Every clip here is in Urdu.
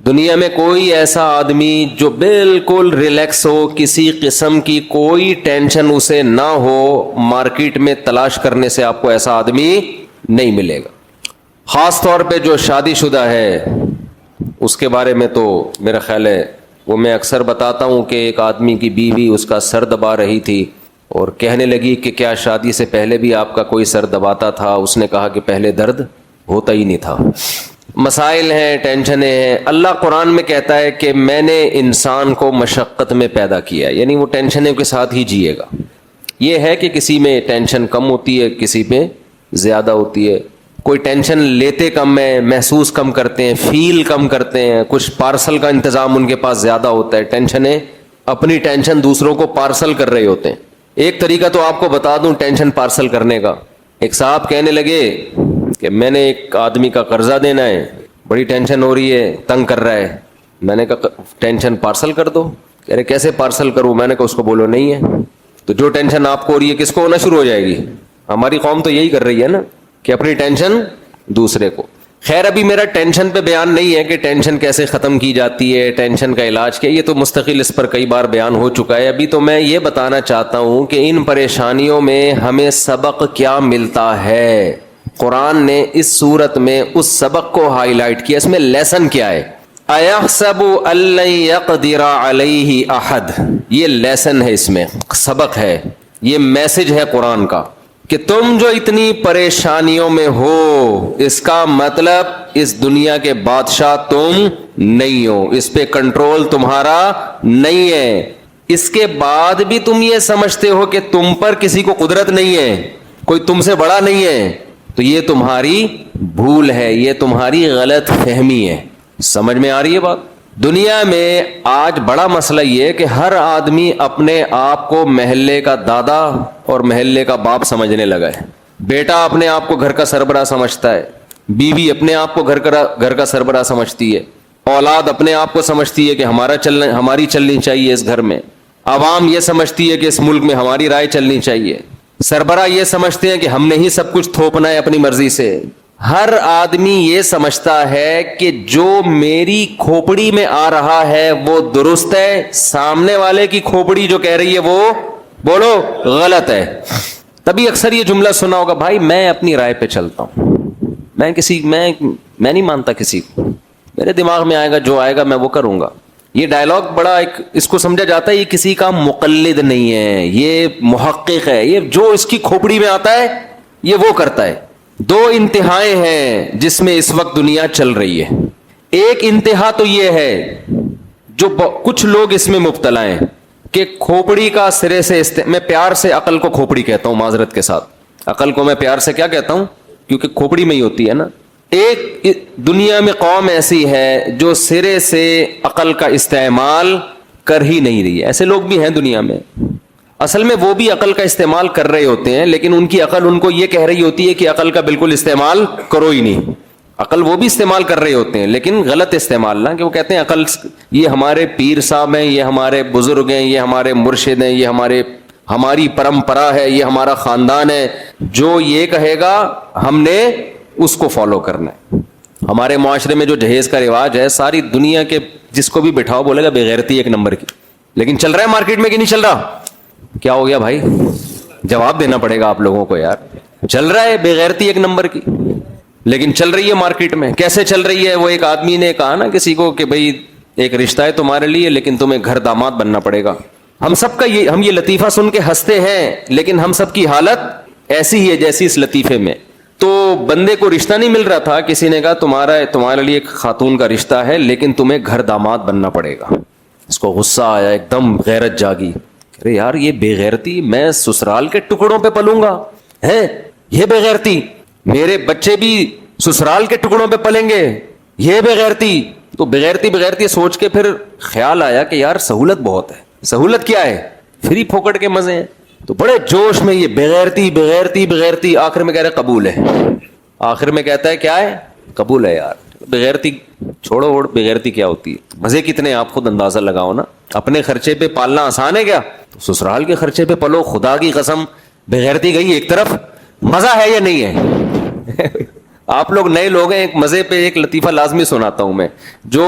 دنیا میں کوئی ایسا آدمی جو بالکل ریلیکس ہو, کسی قسم کی کوئی ٹینشن اسے نہ ہو, مارکیٹ میں تلاش کرنے سے آپ کو ایسا آدمی نہیں ملے گا. خاص طور پہ جو شادی شدہ ہے اس کے بارے میں تو میرا خیال ہے وہ میں اکثر بتاتا ہوں کہ ایک آدمی کی بیوی اس کا سر دبا رہی تھی اور کہنے لگی کہ کیا شادی سے پہلے بھی آپ کا کوئی سر دباتا تھا؟ اس نے کہا کہ پہلے درد ہوتا ہی نہیں تھا. مسائل ہیں, ٹینشنیں ہیں. اللہ قرآن میں کہتا ہے کہ میں نے انسان کو مشقت میں پیدا کیا, یعنی وہ ٹینشنوں کے ساتھ ہی جیے گا. یہ ہے کہ کسی میں ٹینشن کم ہوتی ہے, کسی پہ زیادہ ہوتی ہے. کوئی ٹینشن لیتے کم ہیں, محسوس کم کرتے ہیں, فیل کم کرتے ہیں. کچھ پارسل کا انتظام ان کے پاس زیادہ ہوتا ہے, ٹینشنیں اپنی ٹینشن دوسروں کو پارسل کر رہے ہوتے ہیں. ایک طریقہ تو آپ کو بتا دوں ٹینشن پارسل کرنے کا. ایک صاحب کہنے لگے کہ میں نے ایک آدمی کا قرضہ دینا ہے, بڑی ٹینشن ہو رہی ہے, تنگ کر رہا ہے. میں نے کہا ٹینشن پارسل کر دو. کہہ رہے کیسے پارسل کروں؟ میں نے کہا اس کو بولو نہیں ہے. تو جو ٹینشن آپ کو ہو رہی ہے کس کو ہونا شروع ہو جائے گی؟ ہماری قوم تو یہی کر رہی ہے نا کہ اپنی ٹینشن دوسرے کو. خیر ابھی میرا ٹینشن پہ بیان نہیں ہے کہ ٹینشن کیسے ختم کی جاتی ہے, ٹینشن کا علاج کیا, یہ تو مستقل اس پر کئی بار بیان ہو چکا ہے. ابھی تو میں یہ بتانا چاہتا ہوں کہ ان پریشانیوں میں ہمیں سبق کیا ملتا ہے. قرآن نے اس صورت میں اس سبق کو ہائی لائٹ کیا. اس میں لیسن کیا ہے؟ اَيَحْسَبُ أَن لَّن يَقْدِرَ عَلَيْهِ أَحَدٌ, یہ لیسن ہے, اس میں سبق ہے, یہ میسج ہے قرآن کا کہ تم جو اتنی پریشانیوں میں ہو اس کا مطلب اس دنیا کے بادشاہ تم نہیں ہو, اس پہ کنٹرول تمہارا نہیں ہے. اس کے بعد بھی تم یہ سمجھتے ہو کہ تم پر کسی کو قدرت نہیں ہے, کوئی تم سے بڑا نہیں ہے, تو یہ تمہاری بھول ہے, یہ تمہاری غلط فہمی ہے. سمجھ میں آ رہی ہے بات؟ دنیا میں آج بڑا مسئلہ یہ ہے کہ ہر آدمی اپنے آپ کو محلے کا دادا اور محلے کا باپ سمجھنے لگا ہے. بیٹا اپنے آپ کو گھر کا سربراہ سمجھتا ہے, بیوی اپنے آپ کو گھر کا سربراہ سمجھتی ہے, اولاد اپنے آپ کو سمجھتی ہے کہ ہماری چلنی چاہیے اس گھر میں, عوام یہ سمجھتی ہے کہ اس ملک میں ہماری رائے چلنی چاہیے, سربراہ یہ سمجھتے ہیں کہ ہم نے ہی سب کچھ تھوپنا ہے اپنی مرضی سے. ہر آدمی یہ سمجھتا ہے کہ جو میری کھوپڑی میں آ رہا ہے وہ درست ہے, سامنے والے کی کھوپڑی جو کہہ رہی ہے وہ بولو غلط ہے. تبھی اکثر یہ جملہ سنا ہوگا, بھائی میں اپنی رائے پہ چلتا ہوں, میں نہیں مانتا کسی کو, میرے دماغ میں آئے گا جو آئے گا میں وہ کروں گا. یہ ڈائلاگ بڑا ایک اس کو سمجھا جاتا ہے یہ کسی کا مقلد نہیں ہے, یہ محقق ہے, یہ جو اس کی کھوپڑی میں آتا ہے یہ وہ کرتا ہے. دو انتہائیں ہیں جس میں اس وقت دنیا چل رہی ہے. ایک انتہا تو یہ ہے جو کچھ لوگ اس میں مبتلا ہیں کہ کھوپڑی کا سرے سے میں پیار سے عقل کو کھوپڑی کہتا ہوں, معذرت کے ساتھ عقل کو میں پیار سے کیا کہتا ہوں کیونکہ کھوپڑی میں ہی ہوتی ہے نا. ایک دنیا میں قوم ایسی ہے جو سرے سے عقل کا استعمال کر ہی نہیں رہی ہے. ایسے لوگ بھی ہیں دنیا میں, اصل میں وہ بھی عقل کا استعمال کر رہے ہوتے ہیں لیکن ان کی عقل ان کو یہ کہہ رہی ہوتی ہے کہ عقل کا بالکل استعمال کرو ہی نہیں. عقل وہ بھی استعمال کر رہے ہوتے ہیں لیکن غلط استعمال نہ, کہ وہ کہتے ہیں عقل یہ ہمارے پیر صاحب ہیں, یہ ہمارے بزرگ ہیں, یہ ہمارے مرشد ہیں, یہ ہماری پرمپرا ہے, یہ ہمارا خاندان ہے, جو یہ کہے گا ہم نے اس کو فالو کرنا ہے. ہمارے معاشرے میں جو جہیز کا رواج ہے ساری دنیا کے جس کو بھی بٹھاؤ بولے گا بےغیرتی ایک نمبر کی, لیکن چل رہا ہے مارکیٹ میں کہ نہیں چل رہا؟ کیا ہو گیا بھائی؟ جواب دینا پڑے گا آپ لوگوں کو یار. چل رہا ہے بےغیرتی ایک نمبر کی, لیکن چل رہی ہے مارکیٹ میں. کیسے چل رہی ہے؟ وہ ایک آدمی نے کہا نا کسی کو کہ بھائی ایک رشتہ ہے تمہارے لیے لیکن تمہیں گھر داماد بننا پڑے گا. ہم یہ لطیفہ سن کے ہنستے ہیں لیکن ہم سب کی حالت ایسی ہی ہے جیسی اس لطیفے میں. تو بندے کو رشتہ نہیں مل رہا تھا, کسی نے کہا تمہارے لیے ایک خاتون کا رشتہ ہے لیکن تمہیں گھر داماد بننا پڑے گا. اس کو غصہ آیا, ایک دم غیرت جاگی. ارے یار یہ بے غیرتی, میں سسرال کے ٹکڑوں پہ پلوں گا ہے, یہ بے غیرتی, میرے بچے بھی سسرال کے ٹکڑوں پہ پلیں گے, یہ بے غیرتی. تو بغیرتی سوچ کے پھر خیال آیا کہ یار سہولت بہت ہے. سہولت کیا ہے؟ فری پھوکٹ کے مزے ہیں. تو بڑے جوش میں یہ بغیرتی آخر میں کہہ رہے قبول ہے. آخر میں کہتا ہے کیا ہے؟ قبول ہے یار. بغیرتی چھوڑو, بغیرتی کیا ہوتی ہے, مزے کتنے آپ خود اندازہ لگاؤ نا. اپنے خرچے پہ پالنا آسان ہے کیا؟ تو سسرال کے خرچے پہ پلو. خدا کی قسم بغیرتی گئی ایک طرف, مزہ ہے یا نہیں ہے؟ آپ لوگ نئے لوگ ہیں, ایک مزے پہ ایک لطیفہ لازمی سناتا ہوں میں. جو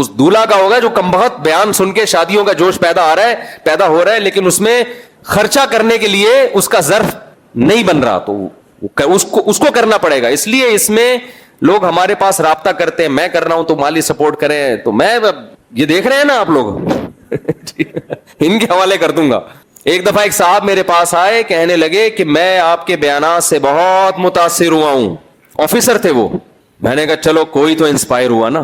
اس دولہا کا ہوگا جو کمبخت بیان سن کے شادیوں کا جوش پیدا ہو رہا ہے لیکن اس میں خرچہ کرنے کے لیے اس کا ظرف نہیں بن رہا, تو اس کو کرنا پڑے گا. اس لیے اس میں لوگ ہمارے پاس رابطہ کرتے ہیں, میں کر رہا ہوں تو مالی سپورٹ کریں, تو میں یہ دیکھ رہے ہیں نا آپ لوگ ان کے حوالے کر دوں گا. ایک دفعہ ایک صاحب میرے پاس آئے, کہنے لگے کہ میں آپ کے بیانات سے بہت متاثر ہوا ہوں. آفیسر تھے وہ. میں نے کہا چلو کوئی تو انسپائر ہوا نا.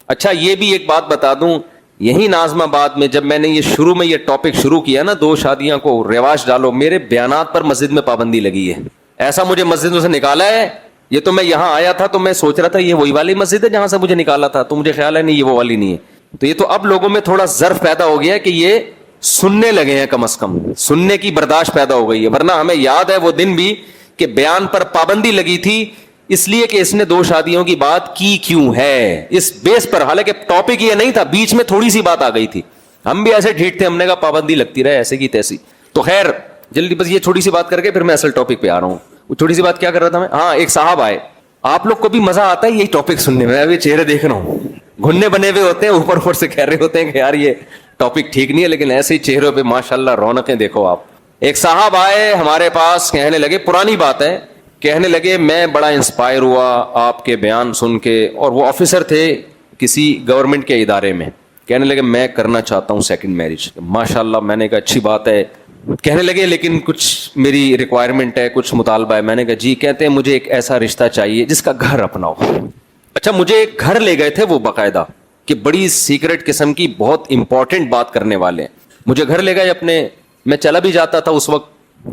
اچھا یہ بھی ایک بات بتا دوں, یہی ناظم آباد میں جب میں نے یہ ٹاپک شروع کیا نا, 2 شادیاں کو رواج ڈالو, میرے بیانات پر مسجد میں پابندی لگی ہے. ایسا مجھے مسجدوں سے نکالا ہے. یہ تو میں یہاں آیا تھا تو میں سوچ رہا تھا یہ وہی والی مسجد ہے جہاں سے مجھے نکالا تھا, تو مجھے خیال ہے نہیں یہ وہ والی نہیں ہے. تو یہ تو اب لوگوں میں تھوڑا ظرف پیدا ہو گیا ہے کہ یہ سننے لگے ہیں, کم از کم سننے کی برداشت پیدا ہو گئی ہے. ورنہ ہمیں یاد ہے وہ دن بھی کہ بیان پر پابندی لگی تھی اس لیے کہ اس نے 2 شادیوں کی بات کی کیوں ہے, اس بیس پر. حالانکہ ٹاپک یہ نہیں تھا, بیچ میں تھوڑی سی بات آ گئی تھی. ہم بھی ایسے ڈھیٹ تھے, ہم نے کہا پابندی لگتی رہے ایسے کی تیسی. تو خیر جلدی بس یہ چھوٹی سی بات کر کے پھر میں اصل ٹاپک پہ آ رہا ہوں. وہ چھوٹی سی بات کیا کر رہا تھا میں, ہاں ایک صاحب آئے. آپ لوگ کو بھی مزہ آتا ہے یہی ٹاپک سننے میں, ابھی چہرے دیکھ رہا ہوں گھننے بنے ہوئے ہوتے ہیں, اوپر سے کہہ رہے ہوتے ہیں کہ یار یہ ٹاپک ٹھیک نہیں ہے, لیکن ایسے ہی چہروں پہ ماشاءاللہ رونقیں دیکھو آپ. ایک صاحب آئے ہمارے پاس, کہنے لگے, پرانی بات ہے, کہنے لگے میں بڑا انسپائر ہوا آپ کے بیان سن کے, اور وہ آفیسر تھے کسی گورنمنٹ کے ادارے میں. کہنے لگے میں کرنا چاہتا ہوں سیکنڈ میرج. ماشاءاللہ میں نے کہا اچھی بات ہے. کہنے لگے لیکن کچھ میری ریکوائرمنٹ ہے, کچھ مطالبہ ہے. میں نے کہا جی. کہتے ہیں مجھے ایک ایسا رشتہ چاہیے جس کا گھر اپنا ہو. اچھا مجھے ایک گھر لے گئے تھے وہ باقاعدہ, کہ بڑی سیکرٹ قسم کی بہت امپورٹنٹ بات کرنے والے ہیں. مجھے گھر لے گئے اپنے, میں چلا بھی جاتا تھا اس وقت,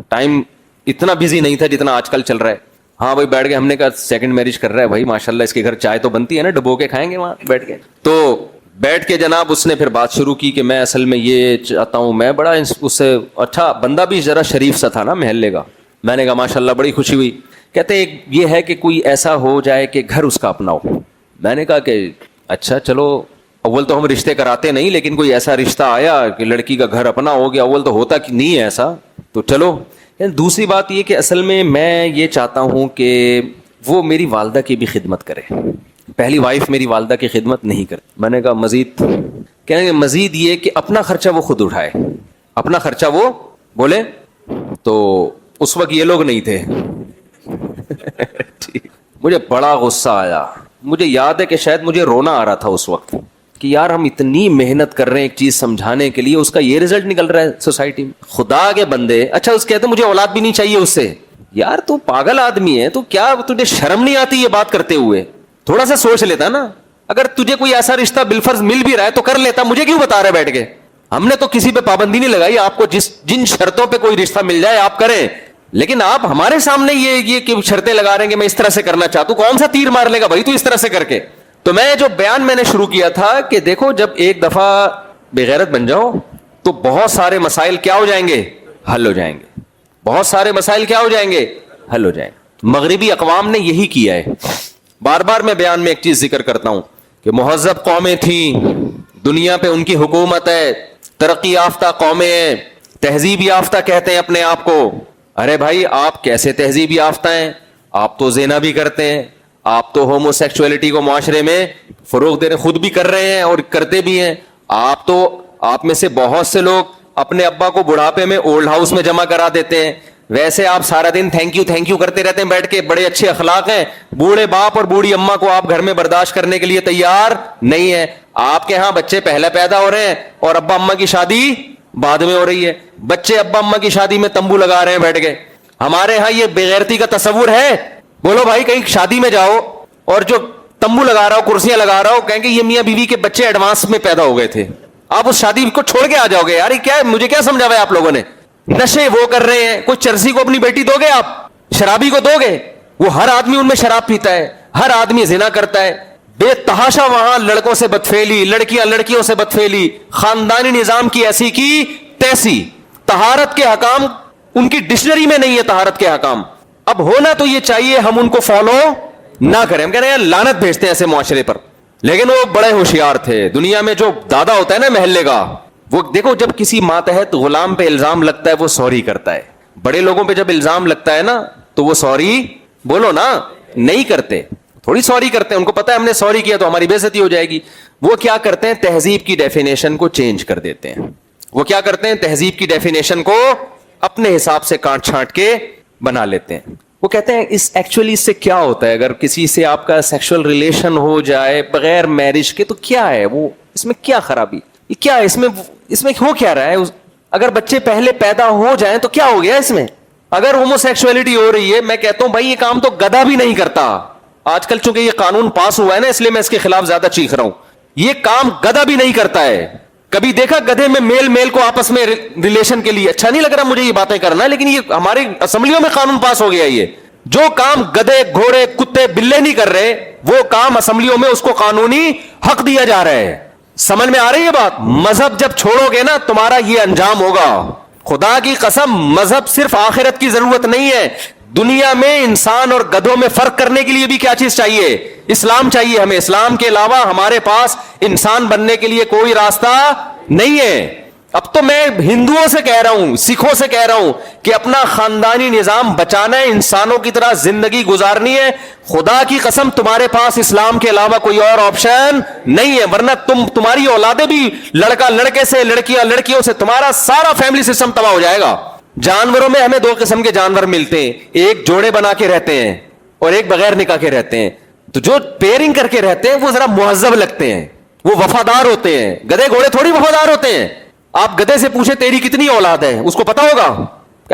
ٹائم اتنا بزی نہیں تھا جتنا آج کل چل رہا ہے. ہاں بھائی بیٹھ گئے, ہم نے کہا سیکنڈ میرج کر رہا ہے بھائی ماشاءاللہ, اس کے گھر چائے تو بنتی ہے نا, ڈبو کے کھائیں گے وہاں بیٹھ کے. تو بیٹھ کے جناب اس نے پھر بات شروع کی کہ میں اصل میں یہ چاہتا ہوں. میں بڑا اس سے, اچھا بندہ بھی ذرا شریف سا تھا نا محلے کا. میں نے کہا ماشاءاللہ بڑی خوشی ہوئی. کہتے ایک یہ ہے کہ کوئی ایسا ہو جائے کہ گھر اس کا اپنا ہو. میں نے کہا کہ اچھا چلو, اول تو ہم رشتے کراتے نہیں, لیکن کوئی ایسا رشتہ آیا کہ لڑکی کا گھر اپنا ہو گیا, اول تو ہوتا کہ نہیں ہے ایسا, تو چلو. دوسری بات یہ کہ اصل میں یہ چاہتا ہوں کہ وہ میری والدہ کی بھی خدمت کرے. پہلی وائف میری والدہ کی خدمت نہیں کرتی. میں نے کہا مزید, کہنے مزید یہ کہ اپنا خرچہ وہ خود اٹھائے, اپنا خرچہ وہ بولے. تو اس وقت یہ لوگ نہیں تھے. مجھے بڑا غصہ آیا. مجھے یاد ہے کہ شاید مجھے رونا آ رہا تھا اس وقت کہ یار ہم اتنی محنت کر رہے ہیں ایک چیز سمجھانے کے لیے, اس کا یہ رزلٹ نکل رہا ہے سوسائٹی میں. خدا کے بندے, اچھا اس کہتے مجھے اولاد بھی نہیں چاہیے اس سے. یار تو پاگل آدمی ہے, تو کیا تجھے شرم نہیں آتی یہ بات کرتے ہوئے؟ تھوڑا سا سوچ لیتا نا. اگر تجھے کوئی ایسا رشتہ بالفرض مل بھی رہا ہے تو کر لیتا, مجھے کیوں بتا رہے بیٹھ کے؟ ہم نے تو کسی پہ پابندی نہیں لگائی, آپ کو جن شرطوں پہ کوئی رشتہ مل جائے آپ کریں, لیکن آپ ہمارے سامنے یہ شرطیں لگا رہے ہیں کہ میں اس طرح سے کرنا چاہتا ہوں. کون سا تیر مار لے گا بھائی تو اس طرح سے کر کے؟ تو میں جو بیان میں نے شروع کیا تھا کہ دیکھو جب ایک دفعہ بغیرت بن جاؤ تو بہت سارے مسائل کیا ہو جائیں گے, حل ہو جائیں گے. بہت سارے مسائل کیا ہو جائیں گے, حل ہو جائیں گے. مغربی اقوام نے یہی کیا ہے. بار بار میں بیان میں ایک چیز ذکر کرتا ہوں کہ مہذب قومیں تھیں, دنیا پہ ان کی حکومت ہے, ترقی یافتہ قومیں ہیں, تہذیب یافتہ کہتے ہیں اپنے آپ کو. ارے بھائی آپ کیسے تہذیب یافتہ ہیں؟ آپ تو زنا بھی کرتے ہیں, آپ تو ہومو سیکچولیٹی کو معاشرے میں فروغ دے رہے, خود بھی کر رہے ہیں اور کرتے بھی ہیں. آپ میں سے بہت سے لوگ اپنے ابا کو بڑھاپے میں اولڈ ہاؤس میں جمع کرا دیتے ہیں. ویسے آپ سارا دن تھینک یو کرتے رہتے ہیں بیٹھ کے, بڑے اچھے اخلاق ہیں. بوڑھے باپ اور بوڑھی اماں کو آپ گھر میں برداشت کرنے کے لیے تیار نہیں ہے. آپ کے ہاں بچے پہلے پیدا ہو رہے ہیں اور ابا اماں کی شادی بعد میں ہو رہی ہے. بچے ابا اماں کی شادی میں تمبو لگا رہے ہیں بیٹھ کے. ہمارے ہاں یہ بغیرتی کا تصور ہے. بولو بھائی کہیں شادی میں جاؤ اور جو تمبو لگا رہا ہو, کرسیاں لگا رہا ہو, کہیں گے یہ میاں بیوی کے بچے ایڈوانس میں پیدا ہو گئے تھے. آپ اس شادی کو چھوڑ کے آ جاؤ گے. یار کیا مجھے کیا سمجھا ہوا ہے آپ لوگوں نے؟ نشے وہ کر رہے ہیں. کوئی چرسی کو اپنی بیٹی دو گے آپ؟ شرابی کو دو گے؟ وہ ہر آدمی ان میں شراب پیتا ہے, ہر آدمی زنا کرتا ہے. بے تحاشا وہاں لڑکوں سے بدفعلی, لڑکیاں لڑکیوں سے بدفعلی, خاندانی نظام کی ایسی کی تیسی. طہارت کے حکام ان کی ڈکشنری میں نہیں ہے, طہارت کے حکام. اب ہونا تو یہ چاہیے ہم ان کو فالو نہ کریں. ہم کہہ رہے ہیں لعنت بھیجتے ہیں ایسے معاشرے پر. لیکن وہ بڑے ہوشیار تھے. دنیا میں جو دادا ہوتا ہے نا محلے کا, وہ دیکھو جب کسی ماتحت غلام پہ الزام لگتا ہے وہ سوری کرتا ہے. بڑے لوگوں پہ جب الزام لگتا ہے نا تو وہ سوری بولو نا نہیں کرتے. تھوڑی سوری کرتے ہیں, ان کو پتا ہے ہم نے سوری کیا تو ہماری بے عزتی ہو جائے گی. وہ کیا کرتے ہیں, تہذیب کی ڈیفینیشن کو چینج کر دیتے ہیں. وہ کیا کرتے ہیں, تہذیب کی ڈیفینیشن کو اپنے حساب سے کاٹ چھانٹ کے بنا لیتے ہیں. وہ کہتے ہیں اس ایکچولی اس سے کیا ہوتا ہے, اگر کسی سے آپ کا سیکشل ریلیشن ہو جائے بغیر میرج کے تو کیا ہے, وہ اس میں کیا خرابی, یہ کیا ہے, اس میں ہو کیا رہا ہے. اگر بچے پہلے پیدا ہو جائیں تو کیا ہو گیا اس میں. اگر ہومو سیکشولیٹی ہو رہی ہے, میں کہتا ہوں بھائی یہ کام تو گدھا بھی نہیں کرتا. آج کل چونکہ یہ قانون پاس ہوا ہے نا, اس لیے میں اس کے خلاف زیادہ چیخ رہا ہوں. یہ کام گدھا بھی نہیں کرتا ہے. کبھی دیکھا گدھے میں میل کو آپس میں ریلیشن کے لیے اچھا نہیں لگ رہا مجھے یہ باتیں کرنا, لیکن یہ ہماری اسمبلیوں میں قانون پاس ہو گیا. یہ جو کام گدھے گھوڑے کتے بلے نہیں کر رہے, وہ کام اسمبلیوں میں اس کو قانونی حق دیا جا رہا ہے. سمجھ میں آ رہی ہے بات. مذہب جب چھوڑو گے نا تمہارا یہ انجام ہوگا. خدا کی قسم, مذہب صرف آخرت کی ضرورت نہیں ہے, دنیا میں انسان اور گدھوں میں فرق کرنے کے لیے بھی کیا چیز چاہیے, اسلام چاہیے ہمیں. اسلام کے علاوہ ہمارے پاس انسان بننے کے لیے کوئی راستہ نہیں ہے. اب تو میں ہندوؤں سے کہہ رہا ہوں, سکھوں سے کہہ رہا ہوں کہ اپنا خاندانی نظام بچانا ہے, انسانوں کی طرح زندگی گزارنی ہے. خدا کی قسم تمہارے پاس اسلام کے علاوہ کوئی اور آپشن نہیں ہے, ورنہ تمہاری اولادیں بھی لڑکا لڑکے سے, لڑکیاں لڑکیوں سے, تمہارا سارا فیملی سسٹم تباہ ہو جائے گا. جانوروں میں ہمیں دو قسم کے جانور ملتے ہیں, ایک جوڑے بنا کے رہتے ہیں اور ایک بغیر نکاح کے رہتے ہیں. تو جو پیئرنگ کر کے رہتے ہیں وہ ذرا مہذب لگتے ہیں, وہ وفادار ہوتے ہیں. گدھے گھوڑے تھوڑی وفادار ہوتے ہیں. آپ گدھے سے پوچھیں تیری کتنی اولاد ہے, اس کو پتا ہوگا.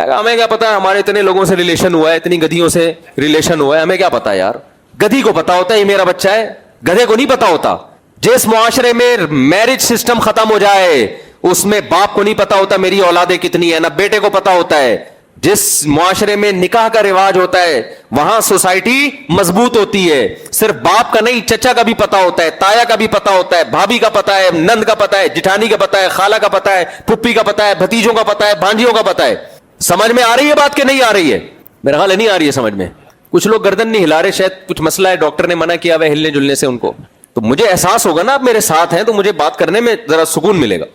ہمیں کیا پتا ہے, ہمارے اتنے لوگوں سے ریلیشن ہوا ہے, اتنی گدھیوں سے ریلیشن ہوا ہے, ہمیں کیا پتا یار. گدھی کو پتا ہوتا ہے یہ میرا بچہ ہے, گدھے کو نہیں پتا ہوتا. جس معاشرے میں میرج سسٹم ختم ہو جائے اس میں باپ کو نہیں پتا ہوتا میری اولادیں کتنی ہے, نہ بیٹے کو پتا ہوتا ہے. جس معاشرے میں نکاح کا رواج ہوتا ہے وہاں سوسائٹی مضبوط ہوتی ہے. صرف باپ کا نہیں, چچا کا بھی پتا ہوتا ہے, تایا کا بھی پتا ہوتا ہے, بھابھی کا پتا ہے, نند کا پتا ہے, جٹھانی کا پتا ہے, خالہ کا پتا ہے, پھپھی کا پتا ہے, بھتیجوں کا پتا ہے, بھانجیوں کا پتا ہے. سمجھ میں آ رہی ہے بات کہ نہیں آ رہی ہے؟ میرا خیال ہے نہیں آ رہی ہے سمجھ میں. کچھ لوگ گردن نہیں ہلا رہے, شاید کچھ مسئلہ ہے, ڈاکٹر نے منع کیا ہوا ہے ہلنے جلنے سے ان کو. تو مجھے احساس ہوگا نا آپ میرے ساتھ ہیں تو مجھے بات کرنے میں ذرا سکون ملے گا.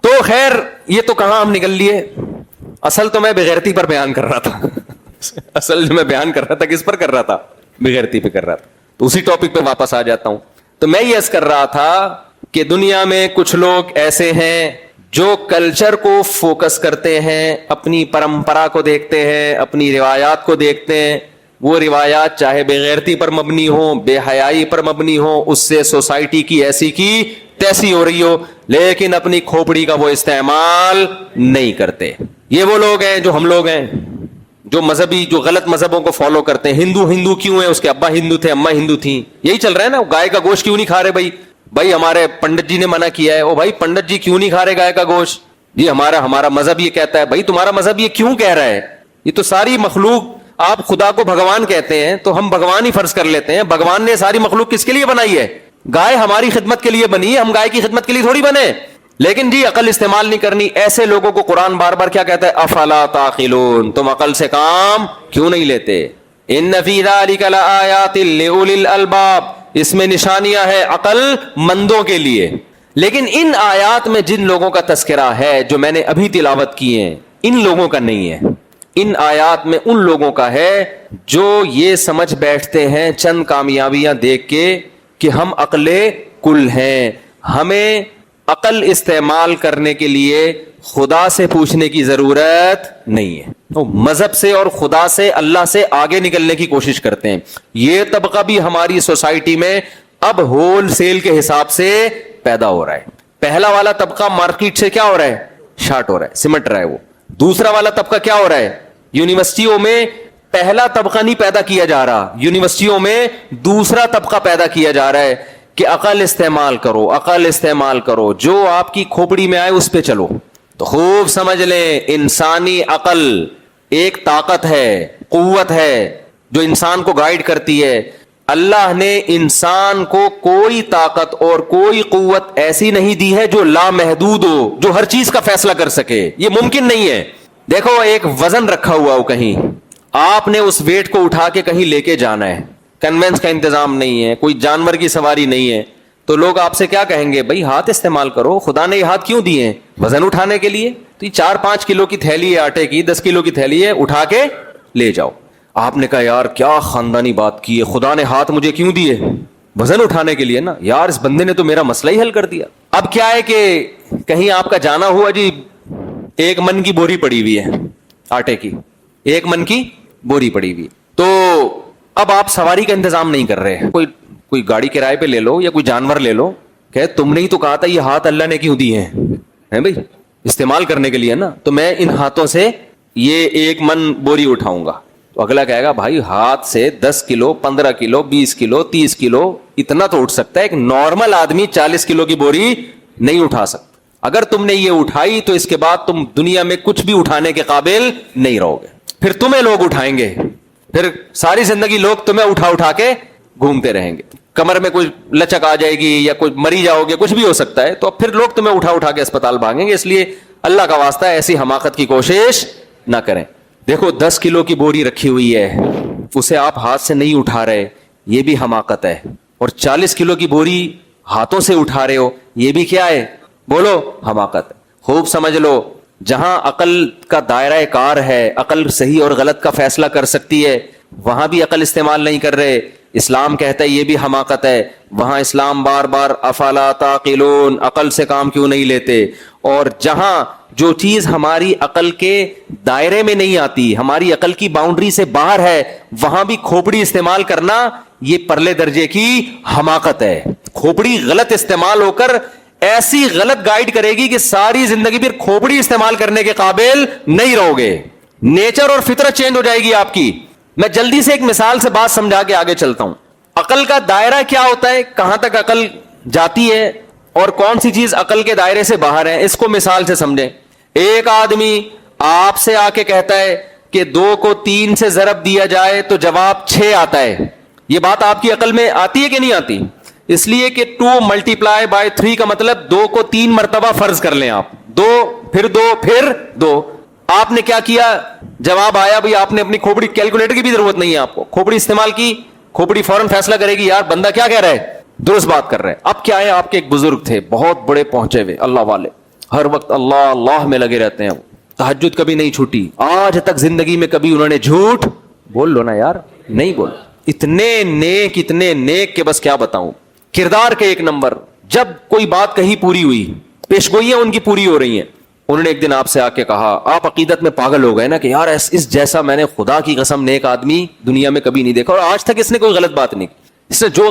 تو خیر یہ تو کہاں ہم نکل لیے. اصل تو میں بغیرتی پر بیان کر رہا تھا. اصل جو میں بیان کر رہا تھا کس پر کر رہا تھا, بغیرتی پہ کر رہا تھا. تو اسی ٹاپک پہ واپس آ جاتا ہوں. تو میں یہ عرض کر رہا تھا کہ دنیا میں کچھ لوگ ایسے ہیں جو کلچر کو فوکس کرتے ہیں, اپنی پرمپرا کو دیکھتے ہیں, اپنی روایات کو دیکھتے ہیں. وہ روایات چاہے بغیرتی پر مبنی ہو, بے حیائی پر مبنی ہو, اس سے سوسائٹی کی ایسی کی تیسی ہو رہی ہو, لیکن اپنی کھوپڑی کا وہ استعمال نہیں کرتے. یہ وہ لوگ ہیں جو ہم لوگ ہیں, جو مذہبی, جو غلط مذہبوں کو فالو کرتے ہیں. ہندو کیوں ہے, اس کے ابا ہندو تھے, اماں ہندو تھیں, یہی چل رہا ہے نا. گائے کا گوشت کیوں نہیں کھا رہے بھائی ہمارے پنڈت جی نے منع کیا ہے. او بھائی پنڈت جی کیوں نہیں کھا رہے گائے کا گوشت؟ جی ہمارا مذہب یہ کہتا ہے. بھائی تمہارا مذہب یہ کیوں کہہ رہا ہے؟ یہ تو ساری مخلوق, آپ خدا کو بھگوان کہتے ہیں تو ہم بھگوان ہی فرض کر لیتے ہیں. بھگوان نے ساری مخلوق کس کے لیے بنائی ہے؟ گائے ہماری خدمت کے لیے بنی ہے, ہم گائے کی خدمت کے لیے تھوڑی بنے. لیکن جی عقل استعمال نہیں کرنی. ایسے لوگوں کو قرآن بار بار کیا کہتا ہے, افلا تعقلون, تم عقل سے کام کیوں نہیں لیتے. ان فی ذلک لآیات لأولی الالباب, اس میں نشانیاں ہے عقل مندوں کے لیے. لیکن ان آیات میں جن لوگوں کا تذکرہ ہے جو میں نے ابھی تلاوت کی ہیں, ان لوگوں کا نہیں ہے. ان آیات میں ان لوگوں کا ہے جو یہ سمجھ بیٹھتے ہیں چند کامیابیاں دیکھ کے کہ ہم عقل کل ہیں, ہمیں عقل استعمال کرنے کے لیے خدا سے پوچھنے کی ضرورت نہیں ہے. تو مذہب سے اور خدا سے, اللہ سے آگے نکلنے کی کوشش کرتے ہیں. یہ طبقہ بھی ہماری سوسائٹی میں اب ہول سیل کے حساب سے پیدا ہو رہا ہے. پہلا والا طبقہ مارکیٹ سے کیا ہو رہا ہے, شارٹ ہو رہا ہے, سمٹ رہا ہے وہ. دوسرا والا طبقہ کیا ہو رہا ہے, یونیورسٹیوں میں پہلا طبقہ نہیں پیدا کیا جا رہا, یونیورسٹیوں میں دوسرا طبقہ پیدا کیا جا رہا ہے کہ عقل استعمال کرو, عقل استعمال کرو, جو آپ کی کھوپڑی میں آئے اس پہ چلو. تو خوب سمجھ لیں, انسانی عقل ایک طاقت ہے, قوت ہے جو انسان کو گائیڈ کرتی ہے. اللہ نے انسان کو کوئی طاقت اور کوئی قوت ایسی نہیں دی ہے جو لامحدود ہو, جو ہر چیز کا فیصلہ کر سکے. یہ ممکن نہیں ہے. دیکھو ایک وزن رکھا ہوا ہو کہیں, آپ نے اس ویٹ کو اٹھا کے کہیں لے کے جانا ہے, کنوینس کا انتظام نہیں ہے, کوئی جانور کی سواری نہیں ہے, تو لوگ آپ سے کیا کہیں گے, بھائی ہاتھ استعمال کرو, خدا نے یہ ہاتھ کیوں دیے ہیں, وزن اٹھانے کے لیے. تو یہ 4-5 کلو کی تھیلی ہے آٹے کی, 10 کلو کی تھیلی ہے, اٹھا کے لے جاؤ. آپ نے کہا یار کیا خاندانی بات کی ہے, خدا نے ہاتھ مجھے کیوں دیے؟ وزن اٹھانے کے لیے نا. یار اس بندے نے تو میرا مسئلہ ہی حل کر دیا. اب کیا ہے کہ کہیں آپ کا جانا ہوا جی, 1 من کی بوری پڑی ہوئی ہے آٹے کی, 1 من کی بوری پڑی ہوئی, تو اب آپ سواری کا انتظام نہیں کر رہے, کوئی گاڑی کرائے پہ لے لو یا کوئی جانور لے لو. کہ تم نے ہی تو کہا تھا یہ ہاتھ اللہ نے کیوں دیے ہیں بھائی, استعمال کرنے کے لیے نا, تو میں ان ہاتھوں سے یہ 1 من بوری اٹھاؤں گا. تو اگلا کہے گا بھائی ہاتھ سے 10 کلو 15 کلو 20 کلو 30 کلو اتنا تو اٹھ سکتا ہے, ایک نارمل آدمی 40 کلو کی بوری نہیں اٹھا سکتا. اگر تم نے یہ اٹھائی تو اس کے بعد تم دنیا میں کچھ بھی اٹھانے کے قابل نہیں رہو گے, پھر تمہیں لوگ اٹھائیں گے, پھر ساری زندگی لوگ تمہیں اٹھا اٹھا کے گھومتے رہیں گے. کمر میں کوئی لچک آ جائے گی یا کوئی مری جاؤ گے, کچھ بھی ہو سکتا ہے, تو پھر لوگ تمہیں اٹھا اٹھا کے اسپتال بھاگیں گے. اس لیے اللہ کا واسطہ ہے ایسی حماقت کی کوشش نہ کریں. دیکھو 10 کلو کی بوری رکھی ہوئی ہے, اسے آپ ہاتھ سے نہیں اٹھا رہے, یہ بھی حماقت ہے. اور 40 کلو کی بوری ہاتھوں سے اٹھا رہے ہو, یہ بھی کیا ہے؟ بولو حماقت. خوب سمجھ لو, جہاں عقل کا دائرہ کار ہے, عقل صحیح اور غلط کا فیصلہ کر سکتی ہے, وہاں بھی عقل استعمال نہیں کر رہے. اسلام کہتا ہے یہ بھی حماقت ہے, وہاں اسلام بار بار افلا تعقلون, عقل سے کام کیوں نہیں لیتے. اور جہاں جو چیز ہماری عقل کے دائرے میں نہیں آتی, ہماری عقل کی باؤنڈری سے باہر ہے, وہاں بھی کھوپڑی استعمال کرنا یہ پرلے درجے کی حماقت ہے. کھوپڑی غلط استعمال ہو کر ایسی غلط گائیڈ کرے گی کہ ساری زندگی پھر کھوپڑی استعمال کرنے کے قابل نہیں رہو گے. نیچر اور فطرت چینج ہو جائے گی آپ کی. میں جلدی سے ایک مثال سے بات سمجھا کے آگے چلتا ہوں. عقل کا دائرہ کیا ہوتا ہے, کہاں تک عقل جاتی ہے اور کون سی چیز عقل کے دائرے سے باہر ہے, اس کو مثال سے سمجھیں. ایک آدمی آپ سے آ کے کہتا ہے کہ 2 کو 3 سے ضرب دیا جائے تو جواب 6 آتا ہے. یہ بات آپ کی عقل میں آتی ہے کہ نہیں آتی؟ اس لیے کہ 2 ملٹیپلائی بائی 3 کا مطلب 2 کو 3 مرتبہ فرض کر لیں آپ, 2 پھر 2 پھر 2. آپ نے کیا کیا, جواب آیا بھائی, آپ نے اپنی کھوپڑی, کیلکولیٹر کی بھی ضرورت نہیں ہے آپ کو, کھوپڑی استعمال کی, کھوپڑی فوراً فیصلہ کرے گی یار بندہ کیا کہہ رہا ہے, درست بات کر رہے ہیں. اب کیا ہے, آپ کے ایک بزرگ تھے بہت بڑے پہنچے ہوئے اللہ والے, ہر وقت اللہ اللہ میں لگے رہتے ہیں, تہجد کبھی نہیں چھوٹی, آج تک زندگی میں کبھی انہوں نے جھوٹ بول لو نا یار نہیں بول, اتنے نیک کہ بس کیا بتاؤں. کردار کے 1 نمبر. جب کوئی بات کہیں پوری ہوئی, پیشگوئیاں ان کی پوری ہو رہی ہیں, انہوں نے ایک دن آپ سے آ کے کہا, آپ عقیدت میں پاگل ہو گئے نا کہ یار اس جیسا میں نے خدا کی قسم نیک آدمی دنیا میں کبھی نہیں دیکھا, اور آج تک اس نے کوئی غلط بات نہیں کی. اس نے جو